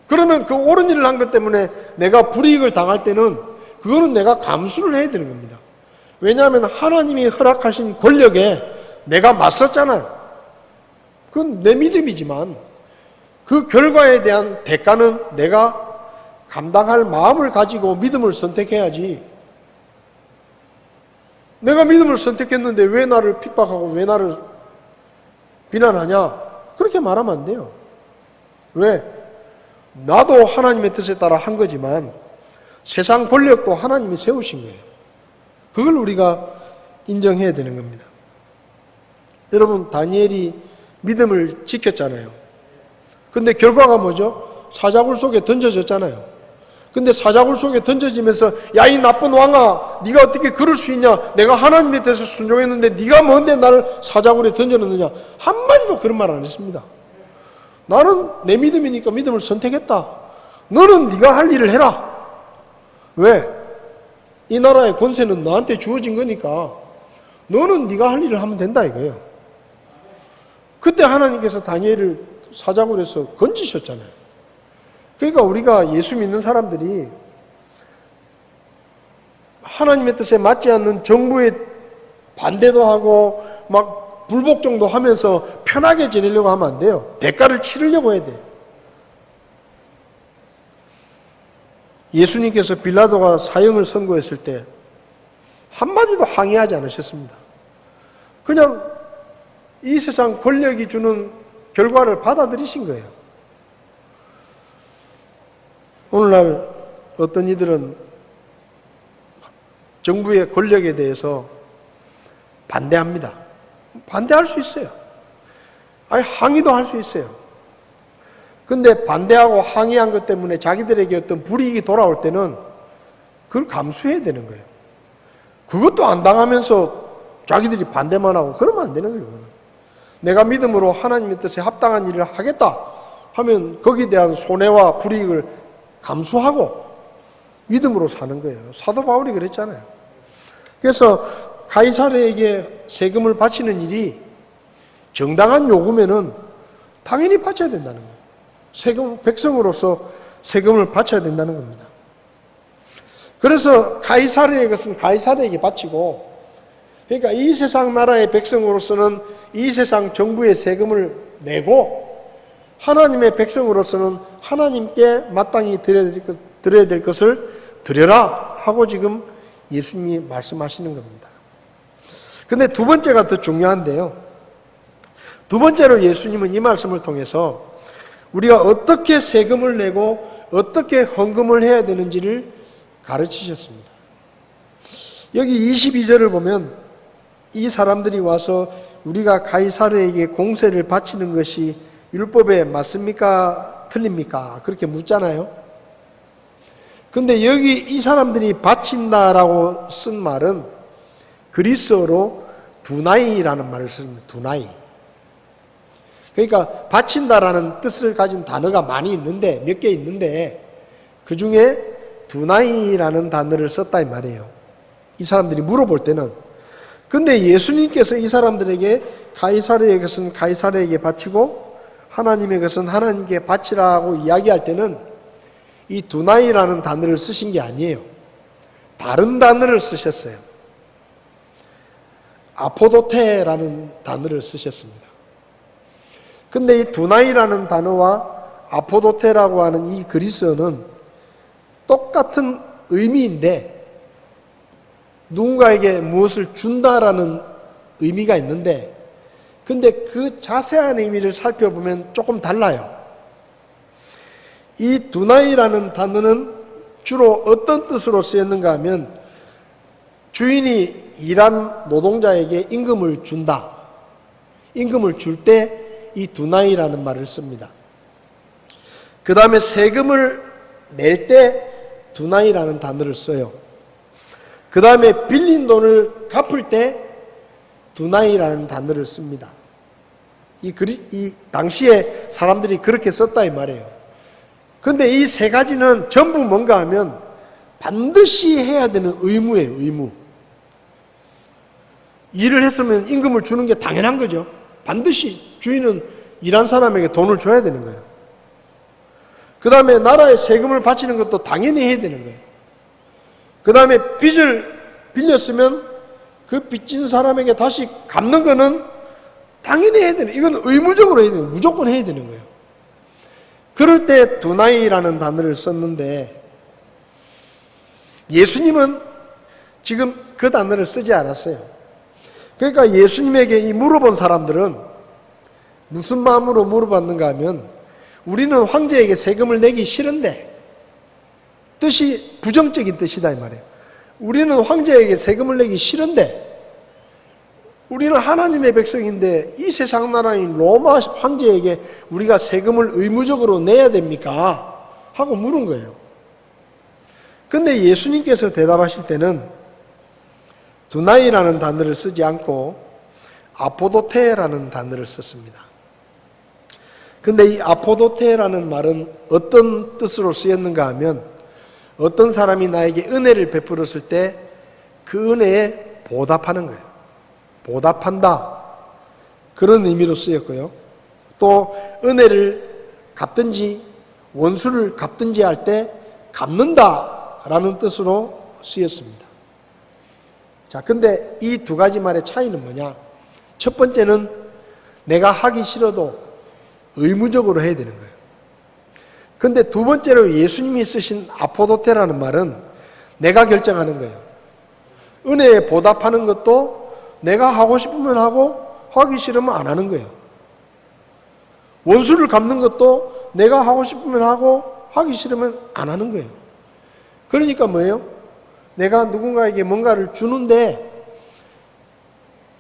그러면 그 옳은 일을 한 것 때문에 내가 불이익을 당할 때는 그거는 내가 감수를 해야 되는 겁니다. 왜냐하면 하나님이 허락하신 권력에 내가 맞섰잖아요. 그건 내 믿음이지만 그 결과에 대한 대가는 내가 감당할 마음을 가지고 믿음을 선택해야지. 내가 믿음을 선택했는데 왜 나를 핍박하고 왜 나를 비난하냐? 그렇게 말하면 안 돼요. 왜? 나도 하나님의 뜻에 따라 한 거지만 세상 권력도 하나님이 세우신 거예요. 그걸 우리가 인정해야 되는 겁니다. 여러분, 다니엘이 믿음을 지켰잖아요. 근데 결과가 뭐죠? 사자굴 속에 던져졌잖아요. 근데 사자굴 속에 던져지면서 야, 이 나쁜 왕아, 네가 어떻게 그럴 수 있냐? 내가 하나님에 대해서 순종했는데 네가 뭔데 나를 사자굴에 던져놓느냐? 한마디도 그런 말 안 했습니다. 나는 내 믿음이니까 믿음을 선택했다. 너는 네가 할 일을 해라. 왜? 이 나라의 권세는 너한테 주어진 거니까 너는 네가 할 일을 하면 된다 이거예요. 그때 하나님께서 다니엘을 사자굴에서 건지셨잖아요. 그러니까 우리가 예수 믿는 사람들이 하나님의 뜻에 맞지 않는 정부의 반대도 하고 막 불복종도 하면서 편하게 지내려고 하면 안 돼요. 대가를 치르려고 해야 돼요. 예수님께서 빌라도가 사형을 선고했을 때 한마디도 항의하지 않으셨습니다. 그냥 이 세상 권력이 주는 결과를 받아들이신 거예요. 오늘날 어떤 이들은 정부의 권력에 대해서 반대합니다. 반대할 수 있어요. 아니, 항의도 할 수 있어요. 근데 반대하고 항의한 것 때문에 자기들에게 어떤 불이익이 돌아올 때는 그걸 감수해야 되는 거예요. 그것도 안 당하면서 자기들이 반대만 하고 그러면 안 되는 거예요. 그거는. 내가 믿음으로 하나님의 뜻에 합당한 일을 하겠다 하면 거기에 대한 손해와 불이익을 감수하고 믿음으로 사는 거예요. 사도 바울이 그랬잖아요. 그래서 가이사르에게 세금을 바치는 일이 정당한 요구면은 당연히 바쳐야 된다는 거예요. 세금, 백성으로서 세금을 바쳐야 된다는 겁니다. 그래서 가이사르의 것은 가이사르에게 바치고, 그러니까 이 세상 나라의 백성으로서는 이 세상 정부의 세금을 내고, 하나님의 백성으로서는 하나님께 마땅히 드려야 될 것을 드려라 하고 지금 예수님이 말씀하시는 겁니다. 근데 두 번째가 더 중요한데요. 두 번째로 예수님은 이 말씀을 통해서 우리가 어떻게 세금을 내고 어떻게 헌금을 해야 되는지를 가르치셨습니다. 여기 22절을 보면 이 사람들이 와서 우리가 가이사르에게 공세를 바치는 것이 율법에 맞습니까? 틀립니까? 그렇게 묻잖아요. 근데 여기 이 사람들이 바친다라고 쓴 말은 그리스어로 두나이라는 말을 씁니다. 두나이. 그러니까 바친다라는 뜻을 가진 단어가 많이 있는데, 몇 개 있는데 그 중에 두나이라는 단어를 썼다 이 말이에요. 이 사람들이 물어볼 때는. 근데 예수님께서 이 사람들에게 가이사르의 것은 가이사르에게 바치고 하나님의 것은 하나님께 바치라고 이야기할 때는 이 두나이라는 단어를 쓰신 게 아니에요. 다른 단어를 쓰셨어요. 아포도테라는 단어를 쓰셨습니다. 근데 이 두나이라는 단어와 아포도테라고 하는 이 그리스어는 똑같은 의미인데 누군가에게 무엇을 준다라는 의미가 있는데 근데 그 자세한 의미를 살펴보면 조금 달라요. 이 두나이라는 단어는 주로 어떤 뜻으로 쓰였는가 하면 주인이 일한 노동자에게 임금을 준다. 임금을 줄 때 이 두나이라는 말을 씁니다. 그 다음에 세금을 낼 때 두나이라는 단어를 써요. 그 다음에 빌린 돈을 갚을 때 두나이라는 단어를 씁니다. 이 당시에 사람들이 그렇게 썼다 이 말이에요. 근데 이 세 가지는 전부 뭔가 하면 반드시 해야 되는 의무예요, 의무. 일을 했으면 임금을 주는 게 당연한 거죠. 반드시 주인은 일한 사람에게 돈을 줘야 되는 거예요. 그 다음에 나라에 세금을 바치는 것도 당연히 해야 되는 거예요. 그 다음에 빚을 빌렸으면 그 빚진 사람에게 다시 갚는 거는 당연히 해야 되는, 이건 의무적으로 해야 되는, 무조건 해야 되는 거예요. 그럴 때 두나이라는 단어를 썼는데 예수님은 지금 그 단어를 쓰지 않았어요. 그러니까 예수님에게 이 물어본 사람들은 무슨 마음으로 물어봤는가 하면 우리는 황제에게 세금을 내기 싫은데, 뜻이 부정적인 뜻이다 이 말이에요. 우리는 황제에게 세금을 내기 싫은데 우리는 하나님의 백성인데 이 세상 나라인 로마 황제에게 우리가 세금을 의무적으로 내야 됩니까? 하고 물은 거예요. 근데 예수님께서 대답하실 때는 두나이라는 단어를 쓰지 않고 아포도테라는 단어를 썼습니다. 근데 이 아포도테라는 말은 어떤 뜻으로 쓰였는가 하면 어떤 사람이 나에게 은혜를 베풀었을 때 그 은혜에 보답하는 거예요. 보답한다. 그런 의미로 쓰였고요. 또 은혜를 갚든지 원수를 갚든지 할 때 갚는다라는 뜻으로 쓰였습니다. 자, 근데 이 두 가지 말의 차이는 뭐냐? 첫 번째는 내가 하기 싫어도 의무적으로 해야 되는 거예요. 근데 두 번째로 예수님이 쓰신 아포도테라는 말은 내가 결정하는 거예요. 은혜에 보답하는 것도 내가 하고 싶으면 하고 하기 싫으면 안 하는 거예요. 원수를 갚는 것도 내가 하고 싶으면 하고 하기 싫으면 안 하는 거예요. 그러니까 뭐예요? 내가 누군가에게 뭔가를 주는데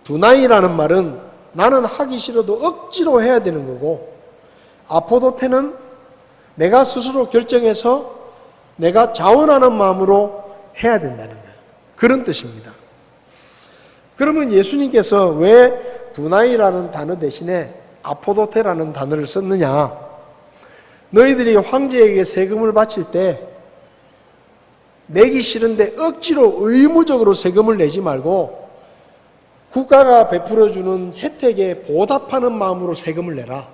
두나이라는 말은 나는 하기 싫어도 억지로 해야 되는 거고 아포도테는 내가 스스로 결정해서 내가 자원하는 마음으로 해야 된다는 거예요. 그런 뜻입니다. 그러면 예수님께서 왜 두나이라는 단어 대신에 아포도테라는 단어를 썼느냐? 너희들이 황제에게 세금을 바칠 때 내기 싫은데 억지로 의무적으로 세금을 내지 말고 국가가 베풀어주는 혜택에 보답하는 마음으로 세금을 내라.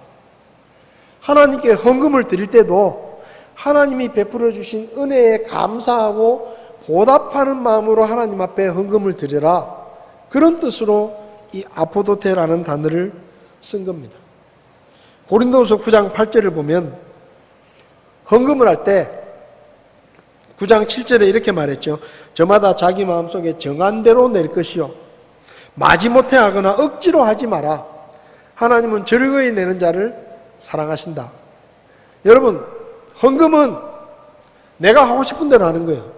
하나님께 헌금을 드릴 때도 하나님이 베풀어 주신 은혜에 감사하고 보답하는 마음으로 하나님 앞에 헌금을 드려라. 그런 뜻으로 이 아포도테라는 단어를 쓴 겁니다. 고린도후서 9장 8절을 보면 헌금을 할 때 9장 7절에 이렇게 말했죠. 저마다 자기 마음속에 정한 대로 낼 것이요 마지못해 하거나 억지로 하지 마라. 하나님은 즐거이 내는 자를 사랑하신다. 여러분, 헌금은 내가 하고 싶은 대로 하는 거예요.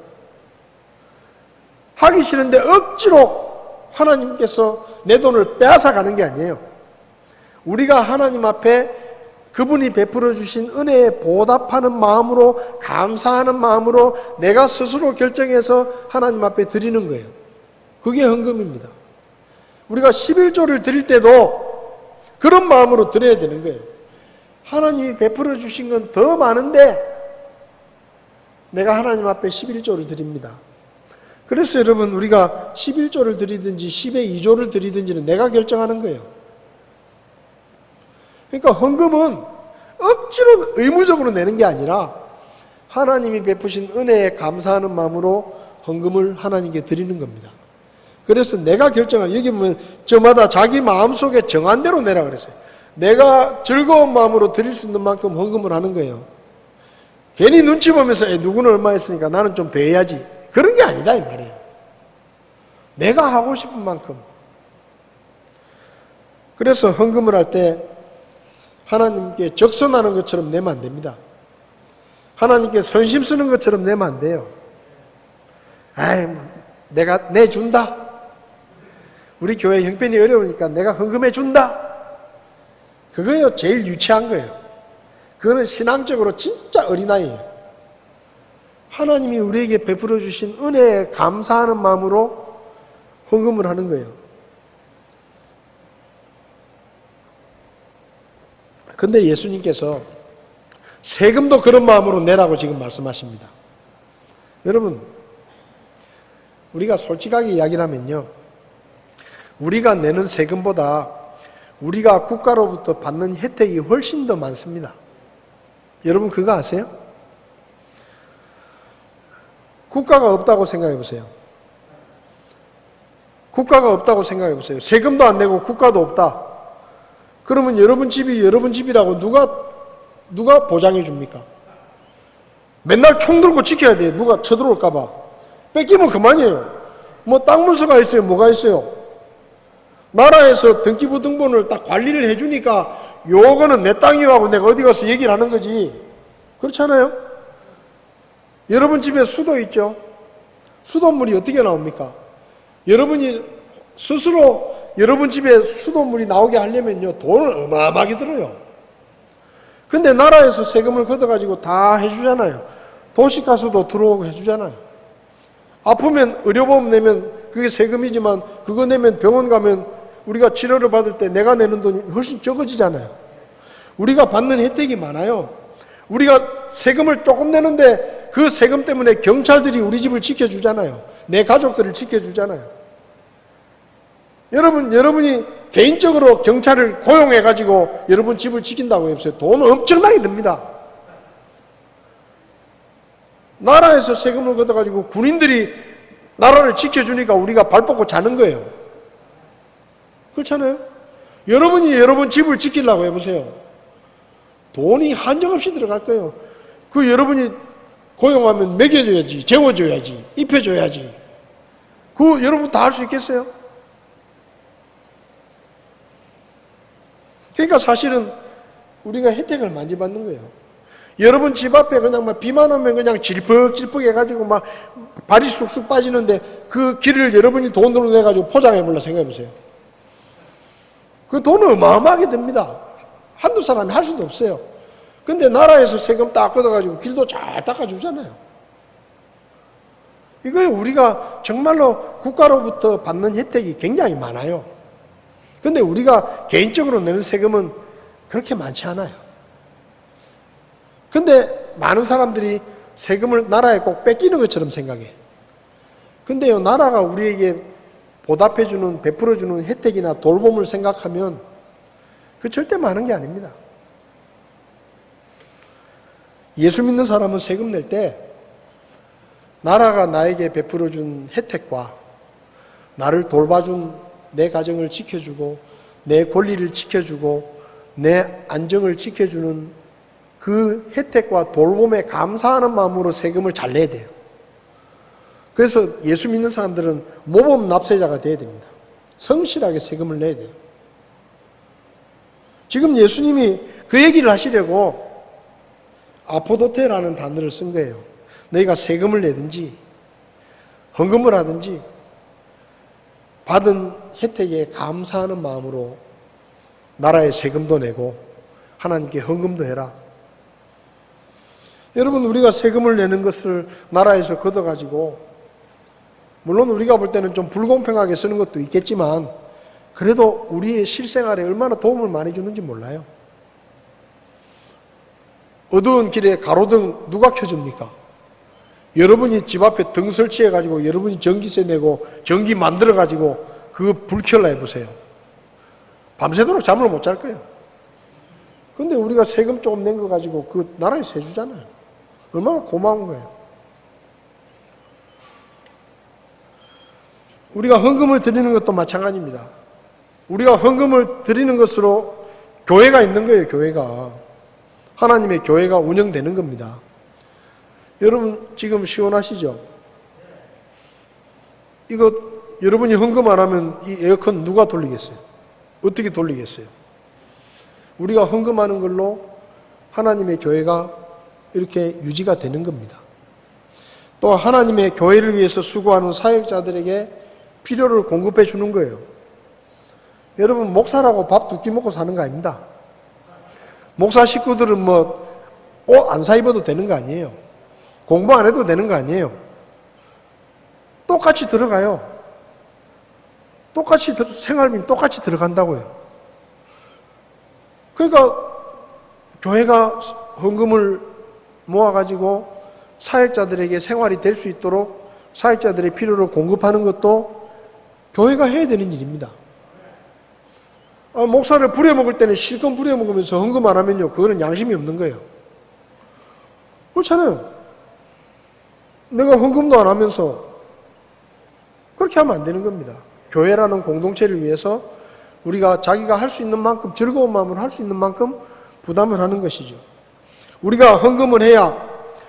하기 싫은데 억지로 하나님께서 내 돈을 빼앗아 가는 게 아니에요. 우리가 하나님 앞에 그분이 베풀어 주신 은혜에 보답하는 마음으로 감사하는 마음으로 내가 스스로 결정해서 하나님 앞에 드리는 거예요. 그게 헌금입니다. 우리가 11조를 드릴 때도 그런 마음으로 드려야 되는 거예요. 하나님이 베풀어 주신 건 더 많은데 내가 하나님 앞에 11조를 드립니다. 그래서 여러분 우리가 11조를 드리든지 10의 2조를 드리든지는 내가 결정하는 거예요. 그러니까 헌금은 억지로 의무적으로 내는 게 아니라 하나님이 베푸신 은혜에 감사하는 마음으로 헌금을 하나님께 드리는 겁니다. 그래서 내가 결정하는, 여기 보면 저마다 자기 마음속에 정한 대로 내라 그랬어요. 내가 즐거운 마음으로 드릴 수 있는 만큼 헌금을 하는 거예요. 괜히 눈치 보면서 누구는 얼마 했으니까 나는 좀 더 해야지. 그런 게 아니다 이 말이에요. 내가 하고 싶은 만큼. 그래서 헌금을 할 때 하나님께 적선하는 것처럼 내면 안 됩니다. 하나님께 선심 쓰는 것처럼 내면 안 돼요. 아이, 내가 내준다. 우리 교회 형편이 어려우니까 내가 헌금해 준다. 그거요 제일 유치한 거예요. 그거는 신앙적으로 진짜 어린아이예요. 하나님이 우리에게 베풀어 주신 은혜에 감사하는 마음으로 헌금을 하는 거예요. 근데 예수님께서 세금도 그런 마음으로 내라고 지금 말씀하십니다. 여러분, 우리가 솔직하게 이야기를 하면요, 우리가 내는 세금보다 우리가 국가로부터 받는 혜택이 훨씬 더 많습니다. 여러분 그거 아세요? 국가가 없다고 생각해 보세요. 국가가 없다고 생각해 보세요. 세금도 안 내고 국가도 없다. 그러면 여러분 집이 여러분 집이라고 누가 보장해 줍니까? 맨날 총 들고 지켜야 돼요. 누가 쳐들어올까 봐. 뺏기면 그만이에요. 뭐 땅 문서가 있어요. 뭐가 있어요? 나라에서 등기부등본을 딱 관리를 해주니까 요거는 내 땅이요 하고 내가 어디 가서 얘기를 하는 거지. 그렇잖아요? 여러분 집에 수도 있죠? 수돗물이 어떻게 나옵니까? 여러분이 스스로 여러분 집에 수돗물이 나오게 하려면요, 돈을 어마어마하게 들어요. 근데 나라에서 세금을 걷어가지고 다 해주잖아요. 도시가스도 들어오고 해주잖아요. 아프면 의료보험 내면 그게 세금이지만 그거 내면 병원 가면 우리가 치료를 받을 때 내가 내는 돈이 훨씬 적어지잖아요. 우리가 받는 혜택이 많아요. 우리가 세금을 조금 내는데 그 세금 때문에 경찰들이 우리 집을 지켜주잖아요. 내 가족들을 지켜주잖아요. 여러분이 개인적으로 경찰을 고용해가지고 여러분 집을 지킨다고 해보세요. 돈 엄청나게 듭니다. 나라에서 세금을 걷어가지고 군인들이 나라를 지켜주니까 우리가 발 뻗고 자는 거예요. 그렇잖아요? 여러분이 여러분 집을 지키려고 해보세요. 돈이 한정없이 들어갈 거예요. 그 여러분이 고용하면 먹여줘야지, 재워줘야지, 입혀줘야지. 그거 여러분 다 할 수 있겠어요? 그러니까 사실은 우리가 혜택을 많이 받는 거예요. 여러분 집 앞에 그냥 막 비만 오면 그냥 질퍽질퍽 해가지고 막 발이 쑥쑥 빠지는데 그 길을 여러분이 돈으로 내가지고 포장해보려 생각해보세요. 그 돈은 어마어마하게 듭니다. 한두 사람이 할 수도 없어요. 근데 나라에서 세금 딱 걷어가지고 길도 잘 닦아주잖아요. 이거에 우리가 정말로 국가로부터 받는 혜택이 굉장히 많아요. 근데 우리가 개인적으로 내는 세금은 그렇게 많지 않아요. 근데 많은 사람들이 세금을 나라에 꼭 뺏기는 것처럼 생각해. 근데요, 나라가 우리에게 보답해주는, 베풀어주는 혜택이나 돌봄을 생각하면 그 절대 많은 게 아닙니다. 예수 믿는 사람은 세금 낼 때 나라가 나에게 베풀어준 혜택과 나를 돌봐준 내 가정을 지켜주고 내 권리를 지켜주고 내 안정을 지켜주는 그 혜택과 돌봄에 감사하는 마음으로 세금을 잘 내야 돼요. 그래서 예수 믿는 사람들은 모범 납세자가 돼야 됩니다. 성실하게 세금을 내야 돼요. 지금 예수님이 그 얘기를 하시려고 아포도테라는 단어를 쓴 거예요. 너희가 세금을 내든지 헌금을 하든지 받은 혜택에 감사하는 마음으로 나라에 세금도 내고 하나님께 헌금도 해라. 여러분, 우리가 세금을 내는 것을 나라에서 걷어가지고 물론 우리가 볼 때는 좀 불공평하게 쓰는 것도 있겠지만 그래도 우리의 실생활에 얼마나 도움을 많이 주는지 몰라요. 어두운 길에 가로등 누가 켜줍니까? 여러분이 집 앞에 등 설치해가지고 여러분이 전기세 내고 전기 만들어가지고 그 불 켜려 해보세요. 밤새도록 잠을 못 잘 거예요. 근데 우리가 세금 조금 낸 거 가지고 그 나라에서 해주잖아요. 얼마나 고마운 거예요. 우리가 헌금을 드리는 것도 마찬가지입니다. 우리가 헌금을 드리는 것으로 교회가 있는 거예요. 교회가. 하나님의 교회가 운영되는 겁니다. 여러분 지금 시원하시죠? 이거 여러분이 헌금 안 하면 이 에어컨 누가 돌리겠어요? 어떻게 돌리겠어요? 우리가 헌금하는 걸로 하나님의 교회가 이렇게 유지가 되는 겁니다. 또 하나님의 교회를 위해서 수고하는 사역자들에게 필요를 공급해 주는 거예요. 여러분 목사라고 밥 두 끼 먹고 사는 거 아닙니다. 목사 식구들은 뭐 옷 안 사 입어도 되는 거 아니에요. 공부 안 해도 되는 거 아니에요. 똑같이 들어가요. 똑같이 생활비 똑같이 들어간다고요. 그러니까 교회가 헌금을 모아가지고 사역자들에게 생활이 될 수 있도록 사역자들의 필요를 공급하는 것도 교회가 해야 되는 일입니다. 목사를 부려먹을 때는 실컷 부려먹으면서 헌금 안 하면요, 그거는 양심이 없는 거예요. 그렇잖아요. 내가 헌금도 안 하면서 그렇게 하면 안 되는 겁니다. 교회라는 공동체를 위해서 우리가 자기가 할 수 있는 만큼 즐거운 마음으로 할 수 있는 만큼 부담을 하는 것이죠. 우리가 헌금을 해야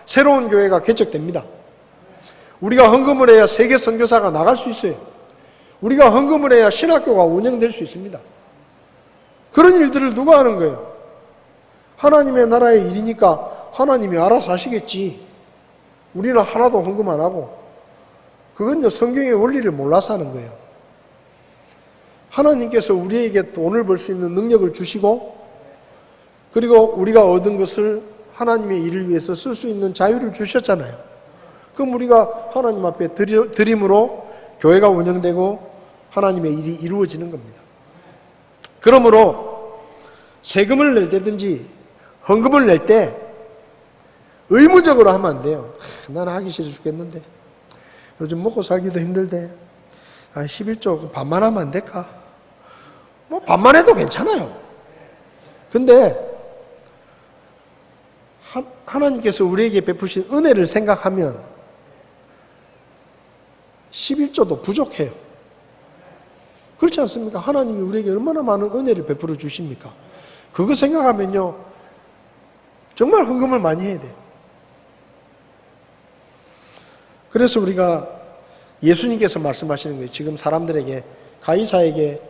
새로운 교회가 개척됩니다. 우리가 헌금을 해야 세계 선교사가 나갈 수 있어요. 우리가 헌금을 해야 신학교가 운영될 수 있습니다. 그런 일들을 누가 하는 거예요? 하나님의 나라의 일이니까 하나님이 알아서 하시겠지. 우리는 하나도 헌금 안 하고. 그건요, 성경의 원리를 몰라서 하는 거예요. 하나님께서 우리에게 돈을 벌 수 있는 능력을 주시고, 그리고 우리가 얻은 것을 하나님의 일을 위해서 쓸 수 있는 자유를 주셨잖아요. 그럼 우리가 하나님 앞에 드림으로 교회가 운영되고 하나님의 일이 이루어지는 겁니다. 그러므로 세금을 낼 때든지 헌금을 낼 때 의무적으로 하면 안 돼요. 나는 하기 싫어 죽겠는데, 요즘 먹고 살기도 힘들대, 11조 반만 하면 안 될까? 뭐 반만 해도 괜찮아요. 근데 하나님께서 우리에게 베푸신 은혜를 생각하면 11조도 부족해요. 그렇지 않습니까? 하나님이 우리에게 얼마나 많은 은혜를 베풀어 주십니까? 그거 생각하면요, 정말 헌금을 많이 해야 돼요. 그래서 우리가 예수님께서 말씀하시는 거예요. 지금 사람들에게, 가이사에게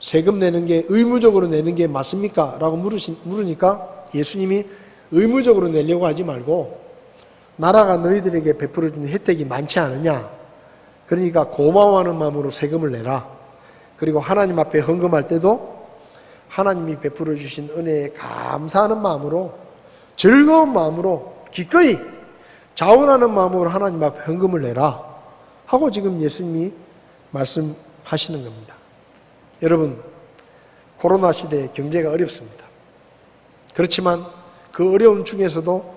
세금 내는 게 의무적으로 내는 게 맞습니까? 라고 물으니까 예수님이 의무적으로 내려고 하지 말고, 나라가 너희들에게 베풀어 주는 혜택이 많지 않으냐? 그러니까 고마워하는 마음으로 세금을 내라. 그리고 하나님 앞에 헌금할 때도 하나님이 베풀어 주신 은혜에 감사하는 마음으로, 즐거운 마음으로, 기꺼이 자원하는 마음으로 하나님 앞에 헌금을 내라 하고 지금 예수님이 말씀하시는 겁니다. 여러분, 코로나 시대에 경제가 어렵습니다. 그렇지만 그 어려움 중에서도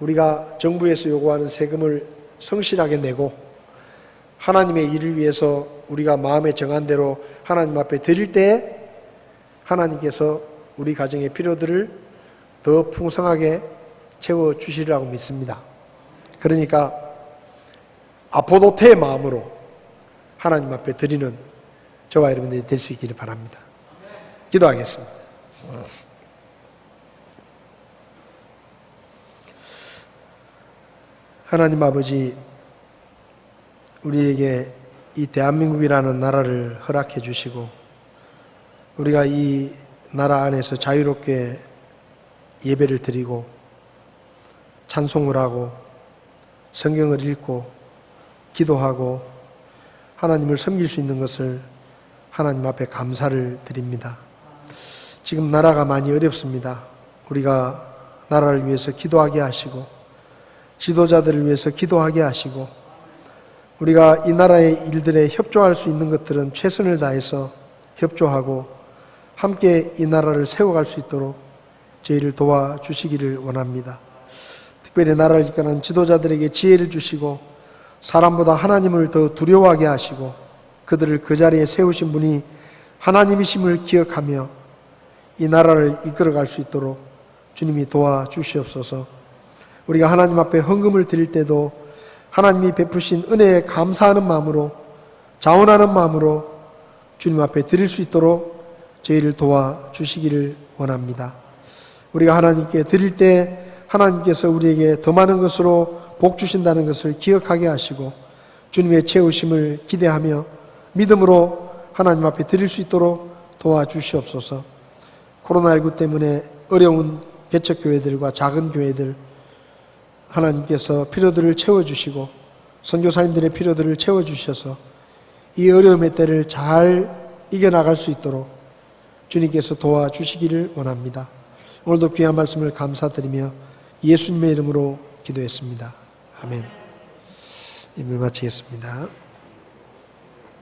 우리가 정부에서 요구하는 세금을 성실하게 내고 하나님의 일을 위해서 우리가 마음에 정한 대로 하나님 앞에 드릴 때 하나님께서 우리 가정의 필요들을 더 풍성하게 채워주시리라고 믿습니다. 그러니까 아포도테의 마음으로 하나님 앞에 드리는 저와 여러분들이 될 수 있기를 바랍니다. 기도하겠습니다. 하나님 아버지, 우리에게 이 대한민국이라는 나라를 허락해 주시고 우리가 이 나라 안에서 자유롭게 예배를 드리고 찬송을 하고 성경을 읽고 기도하고 하나님을 섬길 수 있는 것을 하나님 앞에 감사를 드립니다. 지금 나라가 많이 어렵습니다. 우리가 나라를 위해서 기도하게 하시고 지도자들을 위해서 기도하게 하시고 우리가 이 나라의 일들에 협조할 수 있는 것들은 최선을 다해서 협조하고 함께 이 나라를 세워갈 수 있도록 저희를 도와주시기를 원합니다. 특별히 나라를 이끄는 지도자들에게 지혜를 주시고 사람보다 하나님을 더 두려워하게 하시고 그들을 그 자리에 세우신 분이 하나님이심을 기억하며 이 나라를 이끌어갈 수 있도록 주님이 도와주시옵소서. 우리가 하나님 앞에 헌금을 드릴 때도 하나님이 베푸신 은혜에 감사하는 마음으로 자원하는 마음으로 주님 앞에 드릴 수 있도록 저희를 도와주시기를 원합니다. 우리가 하나님께 드릴 때 하나님께서 우리에게 더 많은 것으로 복 주신다는 것을 기억하게 하시고 주님의 채우심을 기대하며 믿음으로 하나님 앞에 드릴 수 있도록 도와주시옵소서. 코로나19 때문에 어려운 개척교회들과 작은 교회들 하나님께서 필요들을 채워주시고 선교사님들의 필요들을 채워주셔서 이 어려움의 때를 잘 이겨나갈 수 있도록 주님께서 도와주시기를 원합니다. 오늘도 귀한 말씀을 감사드리며 예수님의 이름으로 기도했습니다. 아멘. 예배를 마치겠습니다.